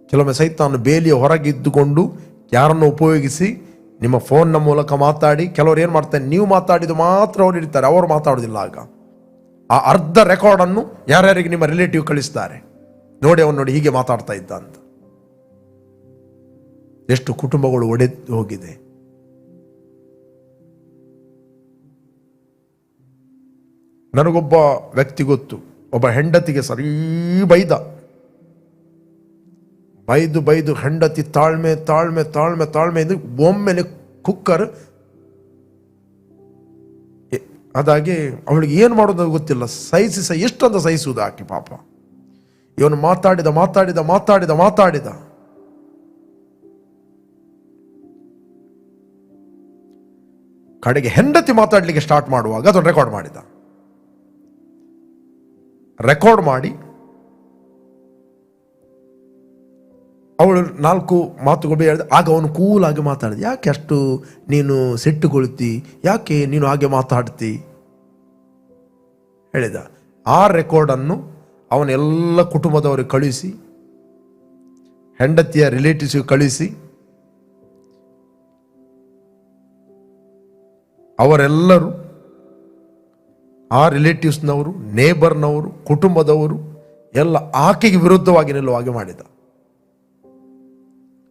Speaker 1: ಕೆಲವೊಮ್ಮೆ ಸೈತಾನು ಬೇಲಿಯ ಹೊರಗಿದ್ದುಕೊಂಡು ಯಾರನ್ನು ಉಪಯೋಗಿಸಿ ನಿಮ್ಮ ಫೋನ್ನ ಮೂಲಕ ಮಾತಾಡಿ, ಕೆಲವರು ಏನು ಮಾಡ್ತಾರೆ, ನೀವು ಮಾತಾಡಿದ್ದು ಮಾತ್ರ ಅವ್ರು ಇರ್ತಾರೆ, ಅವರು ಮಾತಾಡೋದಿಲ್ಲ. ಆಗ ಆ ಅರ್ಧ ರೆಕಾರ್ಡನ್ನು ಯಾರ್ಯಾರಿಗೆ ನಿಮ್ಮ ರಿಲೇಟಿವ್ ಕಳಿಸ್ತಾರೆ, ನೋಡಿ ಅವನು ನೋಡಿ ಹೀಗೆ ಮಾತಾಡ್ತಾ ಇದ್ದ ಅಂತ. ಎಷ್ಟು ಕುಟುಂಬಗಳು ಒಡೆದು ಹೋಗಿದೆ. ನನಗೊಬ್ಬ ವ್ಯಕ್ತಿ ಗೊತ್ತು, ಒಬ್ಬ ಹೆಂಡತಿಗೆ ಸರಿ ಬೈದು ಹೆಂಡತಿ ತಾಳ್ಮೆ ಇದು ಒಮ್ಮೆಲೆ ಕುಕ್ಕರ್ ಅದಾಗಿ ಅವಳಿಗೆ ಏನು ಮಾಡೋದು ಗೊತ್ತಿಲ್ಲ. ಎಷ್ಟಂತ ಸಹಿಸುವುದು ಆಕೆ ಪಾಪ. ಇವನು ಮಾತಾಡಿದ ಕಡೆಗೆ ಹೆಂಡತಿ ಮಾತಾಡ್ಲಿಕ್ಕೆ ಸ್ಟಾರ್ಟ್ ಮಾಡುವಾಗ ಅದನ್ನು ರೆಕಾರ್ಡ್ ಮಾಡಿ ಅವಳು 4 ಮಾತುಗಳು ಹೇಳಿದ. ಆಗ ಅವನು ಕೂಲಾಗಿ ಮಾತಾಡಿದ. ಯಾಕೆ ಅಷ್ಟು ನೀನು ಸಿಟ್ಟುಗೊಳ್ತಿ, ಯಾಕೆ ನೀನು ಹಾಗೆ ಮಾತಾಡ್ತಿ ಹೇಳಿದ. ಆ ರೆಕಾರ್ಡನ್ನು ಅವನ ಎಲ್ಲ ಕುಟುಂಬದವರಿಗೆ ಕಳಿಸಿ, ಹೆಂಡತಿಯ ರಿಲೇಟಿವ್ಸ್ಗೆ ಕಳಿಸಿ, ಅವರೆಲ್ಲರೂ ಆ ರಿಲೇಟಿವ್ಸ್ನವರು, ನೇಬರ್ನವರು, ಕುಟುಂಬದವರು ಎಲ್ಲ ಆಕೆಗೆ ವಿರುದ್ಧವಾಗಿ ನಿಲ್ಲುವ ಮಾಡಿದ.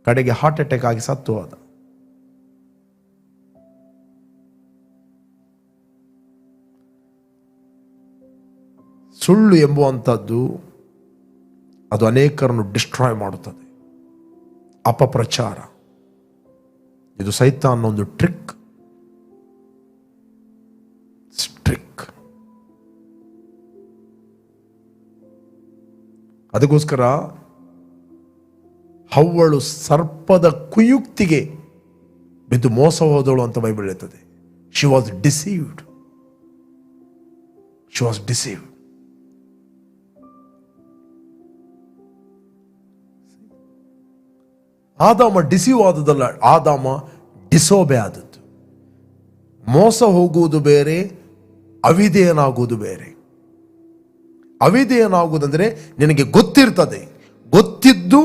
Speaker 1: ಕಡೆಗೆ ಹಾರ್ಟ್ ಅಟ್ಯಾಕ್ ಆಗಿ ಸತ್ತು ಹೋದ. ಸುಳ್ಳು ಎಂಬುವಂಥದ್ದು ಅದು ಅನೇಕರನ್ನು ಡಿಸ್ಟ್ರಾಯ್ ಮಾಡುತ್ತದೆ. ಅಪಪ್ರಚಾರ ಇದು ಸೈತಾನ್ನ ಒಂದು ಟ್ರಿಕ್. ಅದಕ್ಕೋಸ್ಕರ ಹವ್ವಳು ಸರ್ಪದ ಕುಯುಕ್ತಿಗೆ ಬಿದ್ದು ಮೋಸ ಹೋದಳು ಅಂತ ಬೈಬಲ್ ಹೇಳ್ತದೆ. She was deceived. ಆದಾಮ ಡಿಸೀವ್ ಆದದಲ್ಲ, ಆದಾಮ ಡಿಸೋಬೆ ಆದದ್ದು. ಮೋಸ ಹೋಗುವುದು ಬೇರೆ, ಅವಿಧೇಯನಾಗುವುದು ಬೇರೆ. ಅವಿಧೇಯನಾಗುವುದಂದ್ರೆ ನಿನಗೆ ಗೊತ್ತಿರ್ತದೆ, ಗೊತ್ತಿದ್ದು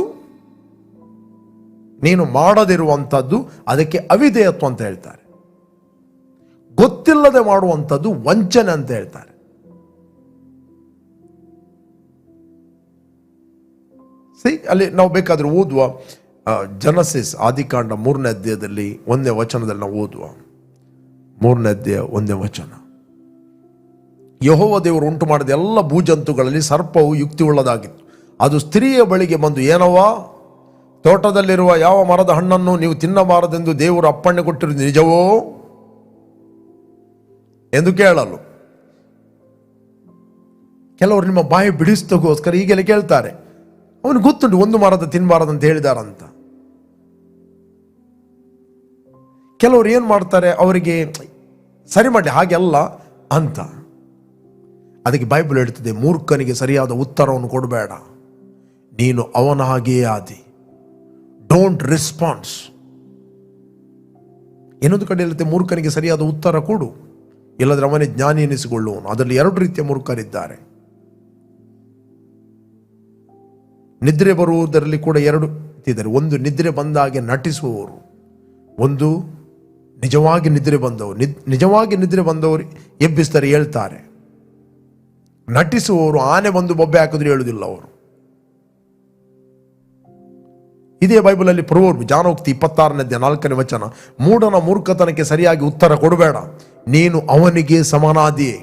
Speaker 1: ನೀನು ಮಾಡದಿರುವಂಥದ್ದು, ಅದಕ್ಕೆ ಅವಿಧೇಯತ್ವ ಅಂತ ಹೇಳ್ತಾರೆ. ಗೊತ್ತಿಲ್ಲದೆ ಮಾಡುವಂಥದ್ದು ವಂಚನೆ ಅಂತ ಹೇಳ್ತಾರೆ. ಅಲ್ಲಿ ನಾವು ಬೇಕಾದ್ರೆ ಓದುವ ಜನಸಿಸ್ ಆದಿಕಾಂಡ 3ನೇ ಅಧ್ಯಾಯದಲ್ಲಿ 1ನೇ ವಚನದಲ್ಲಿ ನಾವು ಓದುವ 3ನೇ ಅಧ್ಯಾಯ 1ನೇ ವಚನ. ಯೆಹೋವ ದೇವರು ಉಂಟು ಮಾಡಿದ ಎಲ್ಲ ಭೂಜಂತುಗಳಲ್ಲಿ ಸರ್ಪವು ಯುಕ್ತಿಯುಳ್ಳದಾಗಿತ್ತು. ಅದು ಸ್ತ್ರೀಯ ಬಳಿಗೆ ಬಂದು, ಏನವ್ವ, ತೋಟದಲ್ಲಿರುವ ಯಾವ ಮರದ ಹಣ್ಣನ್ನು ನೀವು ತಿನ್ನಬಾರದೆಂದು ದೇವರು ಅಪ್ಪಣೆ ಕೊಟ್ಟಿರುವುದು ನಿಜವೋ ಎಂದು ಕೇಳಲು. ಕೆಲವರು ನಿಮ್ಮ ಬಾಯಿ ಬಿಡಿಸ್ತಗೋಸ್ಕರ ಹೀಗೆಲ್ಲ ಕೇಳ್ತಾರೆ. ಅವನಿಗೆ ಗೊತ್ತುಂಟು ಒಂದು ಮರದ ತಿನ್ನಬಾರದಂತ ಹೇಳಿದಾರಂತ. ಕೆಲವರು ಏನು ಮಾಡ್ತಾರೆ, ಅವರಿಗೆ ಸರಿ ಮಾಡಿ ಹಾಗೆಲ್ಲ ಅಂತ. ಅದಕ್ಕೆ ಬೈಬಲ್ ಹೇಳ್ತದೆ, ಮೂರ್ಖನಿಗೆ ಸರಿಯಾದ ಉತ್ತರವನ್ನು ಕೊಡಬೇಡ, ನೀನು ಅವನ ಹಾಗೆಯೇ ಆದಿ. Don't response. ಇನ್ನೊಂದು ಕಡೆ ಹೇಳುತ್ತೆ, ಮೂರ್ಖನಿಗೆ ಸರಿಯಾದ ಉತ್ತರ ಕೊಡು, ಇಲ್ಲದ್ರೆ ಅವನೇ ಜ್ಞಾನಿ ಎನಿಸಿಕೊಳ್ಳುವನು. ಅದರಲ್ಲಿ 2 ರೀತಿಯ ಮೂರ್ಖರಿದ್ದಾರೆ. ನಿದ್ರೆ ಬರುವುದರಲ್ಲಿ ಕೂಡ 2 ಇದ್ದಾರೆ. ಒಂದು ನಿದ್ರೆ ಬಂದಾಗೆ ನಟಿಸುವವರು, ಒಂದು ನಿಜವಾಗಿ ನಿದ್ರೆ ಬಂದವರು. ನಿಜವಾಗಿ ನಿದ್ರೆ ಬಂದವರು ಎಬ್ಬಿಸ್ತಾರೆ, ಹೇಳ್ತಾರೆ. ನಟಿಸುವವರು ಆನೆ ಬಂದು ಬೊಬ್ಬೆ ಹಾಕಿದ್ರು ಹೇಳುವುದಿಲ್ಲ ಅವರು. ಇದೇ ಬೈಬಲಲ್ಲಿ ಪ್ರವರ್ಬ್ ಜ್ಞಾನೋಕ್ತಿ 26ನೇ ಅಧ್ಯಾಯ 4ನೇ ವಚನ, ಮೂಢನ ಮೂರ್ಖತನಕ್ಕೆ ಸರಿಯಾಗಿ ಉತ್ತರ ಕೊಡಬೇಡ, ನೀನು ಅವನಿಗೆ ಸಮನಾದಿಯೇ.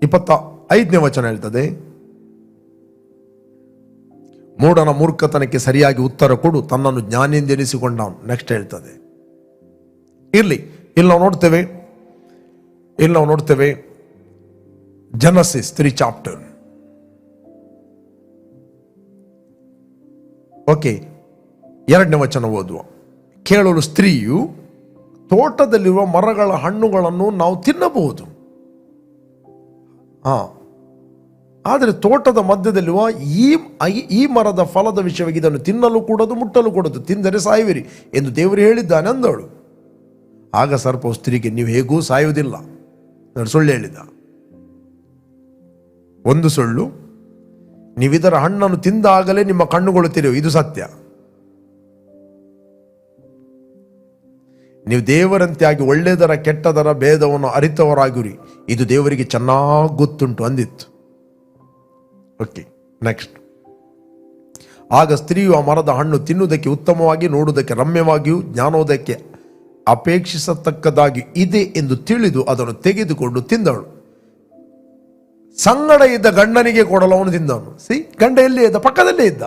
Speaker 1: 25ನೇ ವಚನ ಹೇಳ್ತದೆ, ಮೂಢನ ಮೂರ್ಖತನಕ್ಕೆ ಸರಿಯಾಗಿ ಉತ್ತರ ಕೊಡು, ತನ್ನನ್ನು ಜ್ಞಾನಿಯಿಂದ ಎನಿಸಿಕೊಂಡವನು. ನೆಕ್ಸ್ಟ್ ಹೇಳ್ತದೆ, ಇಲ್ಲಿ ನಾವು ನೋಡ್ತೇವೆ ಜನಸಿಸ್ 3 ಚಾಪ್ಟರ್. ಓಕೆ, 2ನೇ ವಚನ ಓದುವ. ಕೇಳಲು ಸ್ತ್ರೀಯು, ತೋಟದಲ್ಲಿರುವ ಮರಗಳ ಹಣ್ಣುಗಳನ್ನು ನಾವು ತಿನ್ನಬಹುದು, ಆದರೆ ತೋಟದ ಮಧ್ಯದಲ್ಲಿರುವ ಈ ಮರದ ಫಲದ ವಿಷಯವಾಗಿ ಇದನ್ನು ತಿನ್ನಲು ಕೂಡದು, ಮುಟ್ಟಲು ಕೂಡದು, ತಿಂದರೆ ಸಾಯುವಿರಿ ಎಂದು ದೇವರು ಹೇಳಿದ್ದಾನೆ ಅಂದಳು. ಆಗ ಸರ್ಪವು ಸ್ತ್ರೀಗೆ, ನೀವು ಹೇಗೂ ಸಾಯುವುದಿಲ್ಲ. ಸುಳ್ಳು ಹೇಳಿದ. ಒಂದು ಸುಳ್ಳು, ನೀವಿದರ ಹಣ್ಣನ್ನು ತಿಂದಾಗಲೇ ನಿಮ್ಮ ಕಣ್ಣುಗಳು ತೆರೆಯುವ, ಇದು ಸತ್ಯ. ನೀವು ದೇವರಂತೆ ಆಗಿ ಒಳ್ಳೆಯದರ ಕೆಟ್ಟದರ ಭೇದವನ್ನು ಅರಿತವರಾಗಿರಿ, ಇದು ದೇವರಿಗೆ ಚೆನ್ನಾಗಿ ಗೊತ್ತುಂಟು ಅಂದಿತ್ತು. Okay, next. ಆಗ ಸ್ತ್ರೀಯು ಆ ಮರದ ಹಣ್ಣು ತಿನ್ನುವುದಕ್ಕೆ ಉತ್ತಮವಾಗಿ, ನೋಡುವುದಕ್ಕೆ ರಮ್ಯವಾಗಿಯೂ, ಜ್ಞಾನೋದಯಕ್ಕೆ ಅಪೇಕ್ಷಿಸತಕ್ಕದಾಗಿ ಇದೆ ಎಂದು ತಿಳಿದು ಅದನ್ನು ತೆಗೆದುಕೊಂಡು ತಿಂದಳು. ಸಂಗಡ ಇದ್ದ ಗಂಡನಿಗೆ ಕೊಡಲು ಅವನು ತಿಂದವನು. ಗಂಡ ಎಲ್ಲಿ ಇದ್ದ? ಪಕ್ಕದಲ್ಲೇ ಇದ್ದ.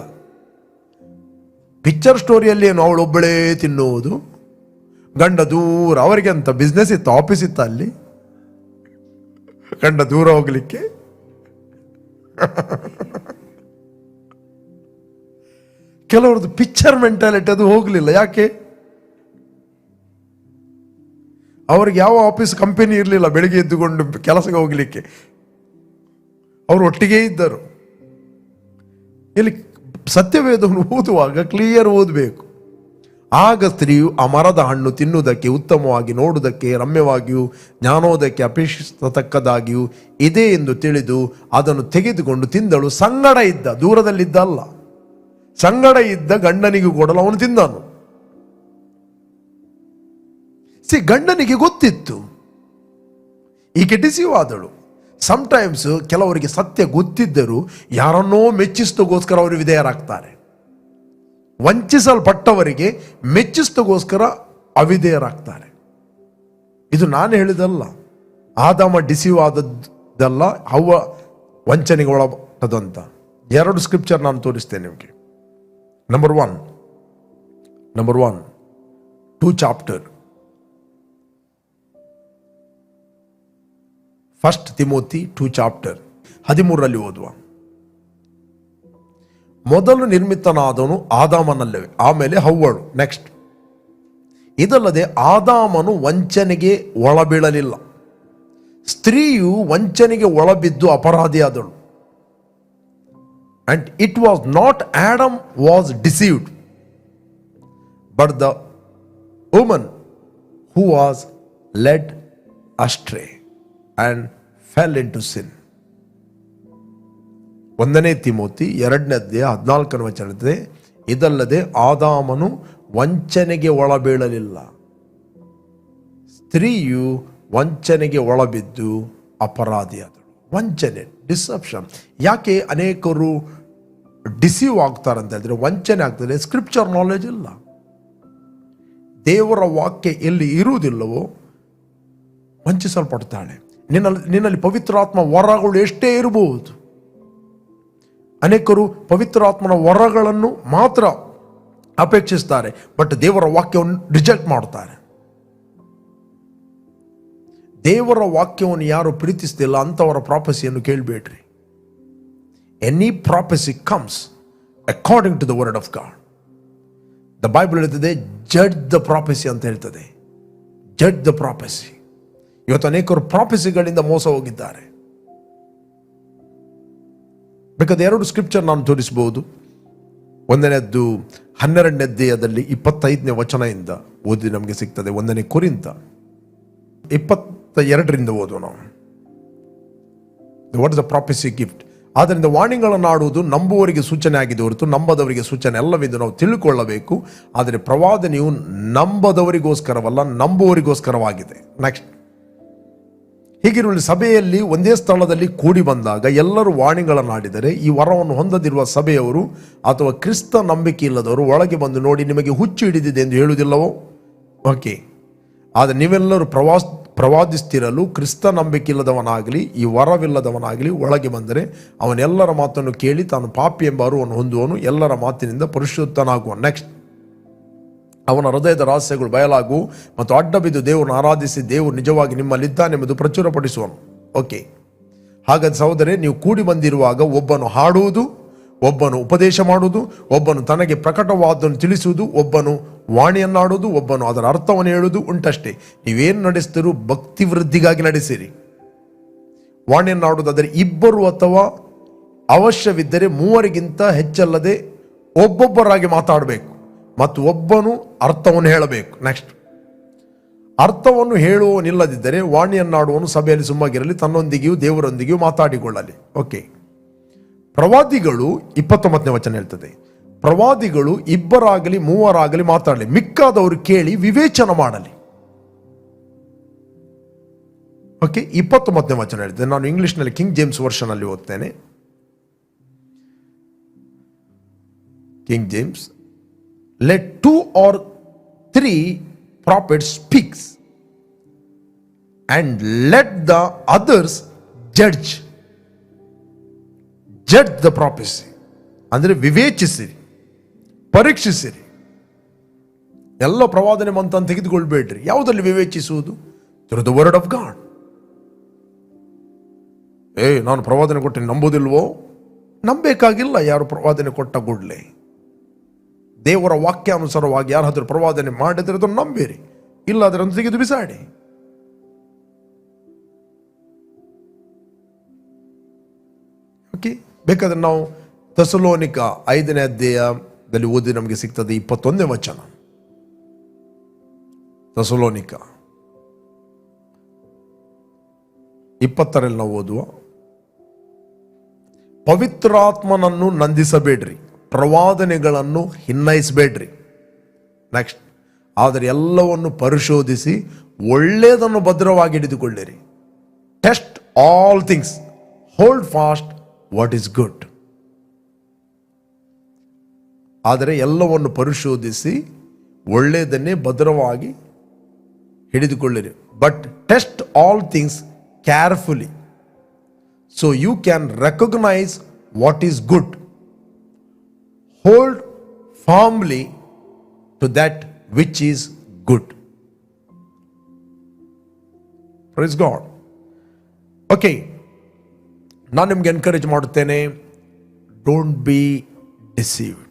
Speaker 1: ಪಿಕ್ಚರ್ ಸ್ಟೋರಿಯಲ್ಲಿ ಏನು ಅವಳು ಒಬ್ಬಳೇ ತಿನ್ನುವುದು, ಗಂಡ ದೂರ. ಅವರಿಗೆ ಅಂತ ಬಿಸ್ನೆಸ್ ಇತ್ತು, ಆಫೀಸ್ ಇತ್ತ ಅಲ್ಲಿ, ಗಂಡ ದೂರ ಹೋಗ್ಲಿಕ್ಕೆ. ಕೆಲವ್ರದ್ದು ಪಿಕ್ಚರ್ ಮೆಂಟಾಲಿಟಿ ಅದು ಹೋಗ್ಲಿಲ್ಲ. ಯಾಕೆ? ಅವ್ರಿಗೆ ಯಾವ ಆಫೀಸ್ ಕಂಪನಿ ಇರಲಿಲ್ಲ ಬೆಳಿಗ್ಗೆ ಎದ್ದುಕೊಂಡು ಕೆಲಸಕ್ಕೆ ಹೋಗ್ಲಿಕ್ಕೆ. ಅವರು ಒಟ್ಟಿಗೆ ಇದ್ದರು. ಇಲ್ಲಿ ಸತ್ಯವೇದವನ್ನು ಓದುವಾಗ ಕ್ಲಿಯರ್ ಓದಬೇಕು. ಆಗ ಸ್ತ್ರೀಯು ಆ ಮರದ ಹಣ್ಣು ತಿನ್ನುವುದಕ್ಕೆ ಉತ್ತಮವಾಗಿ, ನೋಡುವುದಕ್ಕೆ ರಮ್ಯವಾಗಿಯೂ, ಜ್ಞಾನೋದಕ್ಕೆ ಅಪೇಕ್ಷಿಸತಕ್ಕದಾಗಿಯೂ ಇದೆ ಎಂದು ತಿಳಿದು ಅದನ್ನು ತೆಗೆದುಕೊಂಡು ತಿಂದಳು. ಸಂಗಡ ಇದ್ದ, ದೂರದಲ್ಲಿದ್ದ ಅಲ್ಲ, ಸಂಗಡ ಇದ್ದ ಗಂಡನಿಗೂ ಕೊಡಲು ಅವನು ತಿಂದನು. ಗಂಡನಿಗೆ ಗೊತ್ತಿತ್ತು, ಈಕೆ ಡಿಸೀವ್ ಆದಳು. ಸಮ್ಟೈಮ್ಸ್ ಕೆಲವರಿಗೆ ಸತ್ಯ ಗೊತ್ತಿದ್ದರೂ ಯಾರನ್ನೋ ಮೆಚ್ಚಿಸೋಗೋಸ್ಕರ ಅವರು ವಿಧೇಯರಾಗ್ತಾರೆ. ವಂಚಿಸಲ್ಪಟ್ಟವರಿಗೆ ಮೆಚ್ಚಿಸೋಗೋಸ್ಕರ ಅವಿಧೇಯರಾಗ್ತಾರೆ. ಇದು ನಾನು ಹೇಳಿದಲ್ಲ, ಆದಾಮ ಡಿಸೀವ್ ಆದದ್ದಲ್ಲ, ಹವ್ವ ವಂಚನೆಗೆ ಒಳಪಟ್ಟದಂತ. 2 ಸ್ಕ್ರಿಪ್ಚರ್ ನಾನು ತೋರಿಸ್ತೇನೆ ನಿಮಗೆ. Number one 2 chapter, 1 Timothy 2 chapter 13 ಓದುವ. ಮೊದಲು ನಿರ್ಮಿತನಾದವನು ಆದಾಮನಲ್ಲವೇ, ಆಮೇಲೆ ಹವ್ವಳು. ನೆಕ್ಸ್ಟ್, ಇದಲ್ಲದೆ ಆದಾಮನು ವಂಚನೆಗೆ ಒಳಬೀಳಲಿಲ್ಲ, ಸ್ತ್ರೀಯು ವಂಚನೆಗೆ ಒಳಬಿದ್ದು ಅಪರಾಧಿಯಾದಳು. And it was not Adam was deceived, but the woman who was led astray and fell into sin. 1 Timothy 2:14 ಇದಲ್ಲದೆ ಆದಾಮನು ವಂಚನೆಗೆ ಒಳಬೀಳಲಿಲ್ಲ, ಸ್ತ್ರೀಯು ವಂಚನೆಗೆ ಒಳಬಿದ್ದು ಅಪರಾಧಿಯಾದಳು. ವಂಚನೆ, ಡಿಸೆಪ್ಷನ್. ಯಾಕೆ ಅನೇಕರು ಡಿಸೀವ್ ಆಗ್ತಾರಂತ ಹೇಳಿದ್ರೆ, ವಂಚನೆ ಆಗ್ತದೆ, ಸ್ಕ್ರಿಪ್ಚರ್ ನಾಲೆಜ್ ಇಲ್ಲ. ದೇವರ ವಾಕ್ಯ ಎಲ್ಲಿ ಇರುವುದಿಲ್ಲವೋ ವಂಚಿಸಲ್ಪಡ್ತಾಳೆ. ನಿನ್ನಲ್ಲಿ ಪವಿತ್ರಾತ್ಮ ವರಗಳು ಎಷ್ಟೇ ಇರಬಹುದು, ಅನೇಕರು ಪವಿತ್ರಾತ್ಮನ ವರಗಳನ್ನು ಮಾತ್ರ ಅಪೇಕ್ಷಿಸ್ತಾರೆ, ಬಟ್ ದೇವರ ವಾಕ್ಯವನ್ನು ರಿಜೆಕ್ಟ್ ಮಾಡ್ತಾರೆ. ದೇವರ ವಾಕ್ಯವನ್ನು ಯಾರು ಪ್ರೀತಿಸ್ತಿಲ್ಲ ಅಂಥವರ ಪ್ರಾಫೆಸಿಯನ್ನು ಕೇಳಬೇಡ್ರಿ. Any prophecy comes according to the word of God. The Bible ಹೇಳ್ತದೆ ಜಡ್ಜ್ ದ ಪ್ರಾಫೆಸಿ ಅಂತ ಹೇಳ್ತದೆ. Judge the prophecy. ಇವತ್ತು ಅನೇಕರು ಪ್ರಾಫೆಸಿಗಳಿಂದ ಮೋಸ ಹೋಗಿದ್ದಾರೆ. ಬೇಕಾದ 2 ಸ್ಕ್ರಿಪ್ಚರ್ ನಾನು ತೋರಿಸಬಹುದು. 1ನೇದ್ದು 12ನೇ ಅಧ್ಯಾಯದಲ್ಲಿ 25ನೇ ವಚನದಿಂದ ಓದಿ ನಮಗೆ ಸಿಗ್ತದೆ. 1ನೇ ಕೊರಿಂಥ 22ರಿಂದ ಓದುವ ನಾವು. What is the prophecy gift? ಆದ್ದರಿಂದ ವಾಣಿಗಳನ್ನು ಆಡುವುದು ನಂಬುವವರಿಗೆ ಸೂಚನೆ ಆಗಿದೆ ಹೊರತು ನಂಬದವರಿಗೆ ಸೂಚನೆ ಅಲ್ಲವೆಂದು ನಾವು ತಿಳ್ಕೊಳ್ಳಬೇಕು. ಆದರೆ ಪ್ರವಾದನೆಯು ನಂಬದವರಿಗೋಸ್ಕರವಲ್ಲ, ನಂಬುವವರಿಗೋಸ್ಕರವಾಗಿದೆ. ನೆಕ್ಸ್ಟ್, ಹೀಗಿರುವಲ್ಲಿ ಸಭೆಯಲ್ಲಿ ಒಂದೇ ಸ್ಥಳದಲ್ಲಿ ಕೂಡಿ ಬಂದಾಗ ಎಲ್ಲರೂ ವಾಣಿಗಳನ್ನಾಡಿದರೆ ಈ ವರವನ್ನು ಹೊಂದದಿರುವ ಸಭೆಯವರು ಅಥವಾ ಕ್ರಿಸ್ತ ನಂಬಿಕೆ ಇಲ್ಲದವರು ಒಳಗೆ ಬಂದು ನೋಡಿ ನಿಮಗೆ ಹುಚ್ಚು ಹಿಡಿದಿದೆ ಎಂದು ಹೇಳುವುದಿಲ್ಲವೋ? ಓಕೆ, ಆದರೆ ನೀವೆಲ್ಲರೂ ಪ್ರವಾದಿಸ್ತಿರಲು ಕ್ರಿಸ್ತ ನಂಬಿಕೆ ಇಲ್ಲದವನಾಗಲಿ ಈ ವರವಿಲ್ಲದವನಾಗಲಿ ಒಳಗೆ ಬಂದರೆ ಅವನೆಲ್ಲರ ಮಾತನ್ನು ಕೇಳಿ ತಾನು ಪಾಪಿ ಎಂಬ ಅರಿವನ್ನು ಹೊಂದುವನು, ಎಲ್ಲರ ಮಾತಿನಿಂದ ಪರಿಶುದ್ಧನಾಗುವ. ನೆಕ್ಸ್ಟ್, ಅವನ ಹೃದಯದ ರಹಸ್ಯಗಳು ಬಯಲಾಗುವು ಮತ್ತು ಅಡ್ಡ ಬಿದ್ದು ದೇವರನ್ನು ಆರಾಧಿಸಿ ದೇವರು ನಿಜವಾಗಿ ನಿಮ್ಮಲ್ಲಿದ್ದಾನೆಂಬುದು ಪ್ರಚುರಪಡಿಸುವನು. ಓಕೆ, ಹಾಗಾದ್ರೆ ಸಹೋದರೇ, ನೀವು ಕೂಡಿ ಬಂದಿರುವಾಗ ಒಬ್ಬನು ಹಾಡುವುದು, ಒಬ್ಬನು ಉಪದೇಶ ಮಾಡುವುದು, ಒಬ್ಬನು ತನಗೆ ಪ್ರಕಟವಾದನ್ನು ತಿಳಿಸುವುದು, ಒಬ್ಬನು ವಾಣಿಯನ್ನಾಡುವುದು, ಒಬ್ಬನು ಅದರ ಅರ್ಥವನ್ನು ಹೇಳುವುದು ಉಂಟಷ್ಟೇ. ನೀವೇನು ನಡೆಸ್ತೀರೂ ಭಕ್ತಿ ವೃದ್ಧಿಗಾಗಿ ನಡೆಸಿರಿ. ವಾಣಿಯನ್ನಾಡುವುದು ಆದರೆ 2 ಅಥವಾ ಅವಶ್ಯವಿದ್ದರೆ 3ಗಿಂತ ಹೆಚ್ಚಲ್ಲದೆ ಒಬ್ಬೊಬ್ಬರಾಗಿ ಮಾತಾಡಬೇಕು ಮತ್ತು ಒಬ್ಬನು ಅರ್ಥವನ್ನು ಹೇಳಬೇಕು. ನೆಕ್ಸ್ಟ್, ಅರ್ಥವನ್ನು ಹೇಳುವವನಿಲ್ಲದಿದ್ದರೆ ವಾಣಿಯನ್ನಾಡುವನು ಸಭೆಯಲ್ಲಿ ಸುಮ್ಮಗಿರಲಿ, ತನ್ನೊಂದಿಗೆಯೂ ದೇವರೊಂದಿಗೆಯೂ ಮಾತಾಡಿಕೊಳ್ಳಲಿ. ಓಕೆ, ಪ್ರವಾದಿಗಳು 29ನೇ ವಚನ ಹೇಳ್ತದೆ, ಪ್ರವಾದಿಗಳು 2 3 ಮಾತಾಡಲಿ, ಮಿಕ್ಕಾದವರು ಕೇಳಿ ವಿವೇಚನ ಮಾಡಲಿ. ಓಕೆ, 29ನೇ ವಚನ ಹೇಳ್ತದೆ. ನಾನು ಇಂಗ್ಲಿಷ್ನಲ್ಲಿ ಕಿಂಗ್ ಜೇಮ್ಸ್ ವರ್ಷನ್ ಅಲ್ಲಿ ಓದ್ತೇನೆ. King James, let 2 or 3 prophets speaks and let the others judge the prophecy. ಅಂದರೆ ವಿವೇಚಿಸಿರಿ, ಪರೀಕ್ಷಿಸಿರಿ. ಎಲ್ಲ ಪ್ರವಾದನೆ ಮಂತ ತೆಗೆದುಕೊಳ್ಬೇಡ್ರಿ. ಯಾವುದಲ್ಲಿ ವಿವೇಚಿಸುವುದು? Through the word of God. ನಾನು ಪ್ರವಾದನೆ ಕೊಟ್ಟೆ ನಂಬೋದಿಲ್ವೋ? ನಂಬೇಕಾಗಿಲ್ಲ. ಯಾರು ಪ್ರವಾದನೆ ಕೊಟ್ಟ ಕೂಡಲೇ ದೇವರ ವಾಕ್ಯಾನುಸಾರವಾಗಿ ಯಾರಾದರೂ ಪ್ರವಾದನೆ ಮಾಡಿದರೆ ಅದನ್ನು ನಂಬಿರಿ, ಇಲ್ಲ ಅದನ್ನು ತೆಗೆದು ಬಿಸಾಡಿ. ಓಕೆ, ಬೇಕಾದ್ರೆ ನಾವು ಥೆಸಲೋನಿಕ 5ನೇ ಅಧ್ಯಾಯದಲ್ಲಿ ಓದಿ ನಮಗೆ ಸಿಗ್ತದೆ 21ನೇ ವಚನ. ಥೆಸಲೋನಿಕ 20ರಲ್ಲಿ ನಾವು ಓದುವ, ಪವಿತ್ರಾತ್ಮನನ್ನು ನಂದಿಸಬೇಡ್ರಿ, ಪ್ರವಾದನೆಗಳನ್ನು ಹಿನ್ನಯಿಸಬೇಡ್ರಿ. ನೆಕ್ಸ್ಟ್, ಆದರೆ ಎಲ್ಲವನ್ನು ಪರಿಶೋಧಿಸಿ ಒಳ್ಳೆಯದನ್ನು ಭದ್ರವಾಗಿ ಹಿಡಿದುಕೊಳ್ಳಿರಿ. Test all things, hold fast what is good. ಆದರೆ ಎಲ್ಲವನ್ನು ಪರಿಶೋಧಿಸಿ ಒಳ್ಳೆಯದನ್ನೇ ಭದ್ರವಾಗಿ ಹಿಡಿದುಕೊಳ್ಳಿರಿ. But test all things carefully so you can recognise what is good. Hold firmly to that which is good. Praise God. Okay, ನಾನು ನಿಮ್ಗೆ ಎನ್ಕರೇಜ್ ಮಾಡುತ್ತೇನೆ, don't be deceived.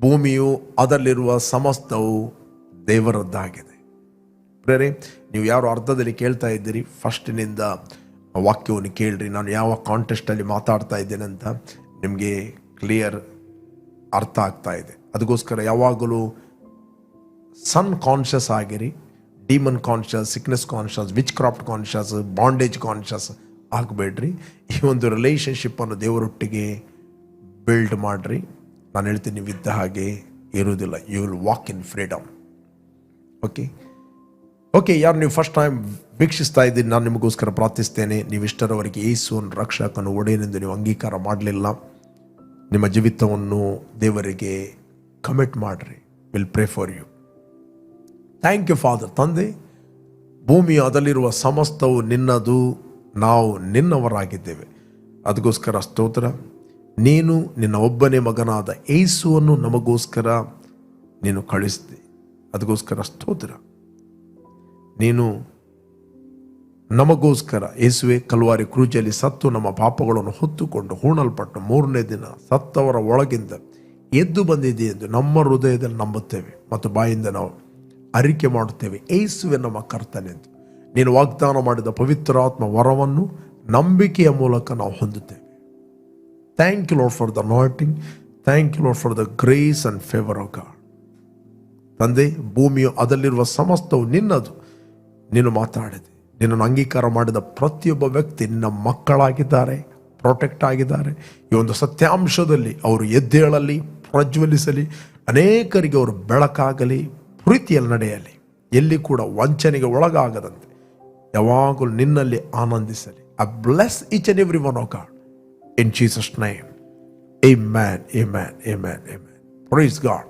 Speaker 1: ಭೂಮಿಯು ಅದರಲ್ಲಿರುವ ಸಮಸ್ತವು ದೇವರದ್ದಾಗಿದೆ. ಪ್ರೇರೆ, ನೀವು ಯಾರು ಅರ್ಧದಲ್ಲಿ ಕೇಳ್ತಾ ಇದ್ದೀರಿ, ಫಸ್ಟಿನಿಂದ ವಾಕ್ಯವನ್ನು ಕೇಳ್ರಿ. ನಾನು ಯಾವ ಕಾಂಟೆಸ್ಟಲ್ಲಿ ಮಾತಾಡ್ತಾ ಇದ್ದೇನೆ ಅಂತ ನಿಮಗೆ ಕ್ಲಿಯರ್ ಅರ್ಥ ಆಗ್ತಾ ಇದೆ. ಅದಕ್ಕೋಸ್ಕರ ಯಾವಾಗಲೂ ಸನ್ ಕಾನ್ಷಿಯಸ್ ಆಗಿರಿ. Demon conscious, sickness conscious, witchcraft conscious, bondage conscious ಆಗಬೇಡ್ರಿ. ಈ ಒಂದು ರಿಲೇಷನ್ಶಿಪ್ಪನ್ನು ದೇವರೊಟ್ಟಿಗೆ ಬಿಲ್ಡ್ ಮಾಡಿರಿ. ನಾನು ಹೇಳ್ತೀನಿ, ನೀವಿದ್ದ ಹಾಗೆ ಇರುವುದಿಲ್ಲ. You will walk in freedom. Okay, ಯಾರು ನೀವು ಫಸ್ಟ್ ಟೈಮ್ ವೀಕ್ಷಿಸ್ತಾ ಇದ್ದೀನಿ, ನಾನು ನಿಮಗೋಸ್ಕರ ಪ್ರಾರ್ಥಿಸ್ತೇನೆ. ನೀವು ಇಷ್ಟರವರೆಗೆ ಯೇಸುವನ್ನು ರಕ್ಷಕನು ಒಡೆಯನೆಂದು ನೀವು ಅಂಗೀಕಾರ ಮಾಡಲಿಲ್ಲ, ನಿಮ್ಮ ಜೀವಿತವನ್ನು ದೇವರಿಗೆ ಕಮಿಟ್ ಮಾಡಿರಿ. Will pray for you. Thank you father. ತಂದೆ, ಭೂಮಿಯು ಅದರಲ್ಲಿರುವ ಸಮಸ್ತವು ನಿನ್ನದು, ನಾವು ನಿನ್ನವರಾಗಿದ್ದೇವೆ. ಅದಕ್ಕೋಸ್ಕರ ಸ್ತೋತ್ರ. ನೀನು ನಿನ್ನ ಒಬ್ಬನೇ ಮಗನಾದ ಯೇಸುವನ್ನು ನಮಗೋಸ್ಕರ ನೀನು ಕಳಿಸಿದೆ. ಅದಕ್ಕೋಸ್ಕರ ಸ್ತೋತ್ರ. ನೀನು ನಮಗೋಸ್ಕರ ಯೇಸುವೆ ಕಲ್ವಾರಿ ಕ್ರೂಜಲ್ಲಿ ಸತ್ತು ನಮ್ಮ ಪಾಪಗಳನ್ನು ಹೊತ್ತುಕೊಂಡು ಹೂಣಲ್ಪಟ್ಟು 3ನೇ ದಿನ ಸತ್ತವರ ಒಳಗಿಂದ ಎದ್ದು ಬಂದಿದೆ ಎಂದು ನಮ್ಮ ಹೃದಯದಲ್ಲಿ ನಂಬುತ್ತೇವೆ ಮತ್ತು ಬಾಯಿಂದ ನಾವು ಅರಿಕೆ ಮಾಡುತ್ತೇವೆ, ಯೇಸುವೆ ನಮ್ಮ ಕರ್ತನೆಂದು. ನೀನು ವಾಗ್ದಾನ ಮಾಡಿದ ಪವಿತ್ರಾತ್ಮ ವರವನ್ನು ನಂಬಿಕೆಯ ಮೂಲಕ ನಾವು ಹೊಂದುತ್ತೇವೆ. Thank you lord for the anointing. Thank you lord for the grace and favour of God. ತಂದೆ, ಭೂಮಿಯು ಅದರಲ್ಲಿರುವ ಸಮಸ್ತವು ನಿನ್ನದು. ನೀನು ಮಾತಾಡಿದೆ. ನಿನ್ನನ್ನು ಅಂಗೀಕಾರ ಮಾಡಿದ ಪ್ರತಿಯೊಬ್ಬ ವ್ಯಕ್ತಿ ನಿನ್ನ ಮಕ್ಕಳಾಗಿದ್ದಾರೆ, ಪ್ರೊಟೆಕ್ಟ್ ಆಗಿದ್ದಾರೆ. ಈ ಒಂದು ಸತ್ಯಾಂಶದಲ್ಲಿ ಅವರು ಎದ್ದೇಳಲಿ, ಪ್ರಜ್ವಲಿಸಲಿ, ಅನೇಕರಿಗೆ ಅವರು ಬೆಳಕಾಗಲಿ, ಪ್ರೀತಿಯಲ್ಲಿ ನಡೆಯಲಿ, ಎಲ್ಲಿ ಕೂಡ ವಂಚನೆಗೆ ಒಳಗಾಗದಂತೆ ಯಾವಾಗಲೂ ನಿನ್ನಲ್ಲಿ ಆನಂದಿಸಲಿ. I bless each and every one of God in Jesus' name. Amen, amen, amen, amen. Praise God.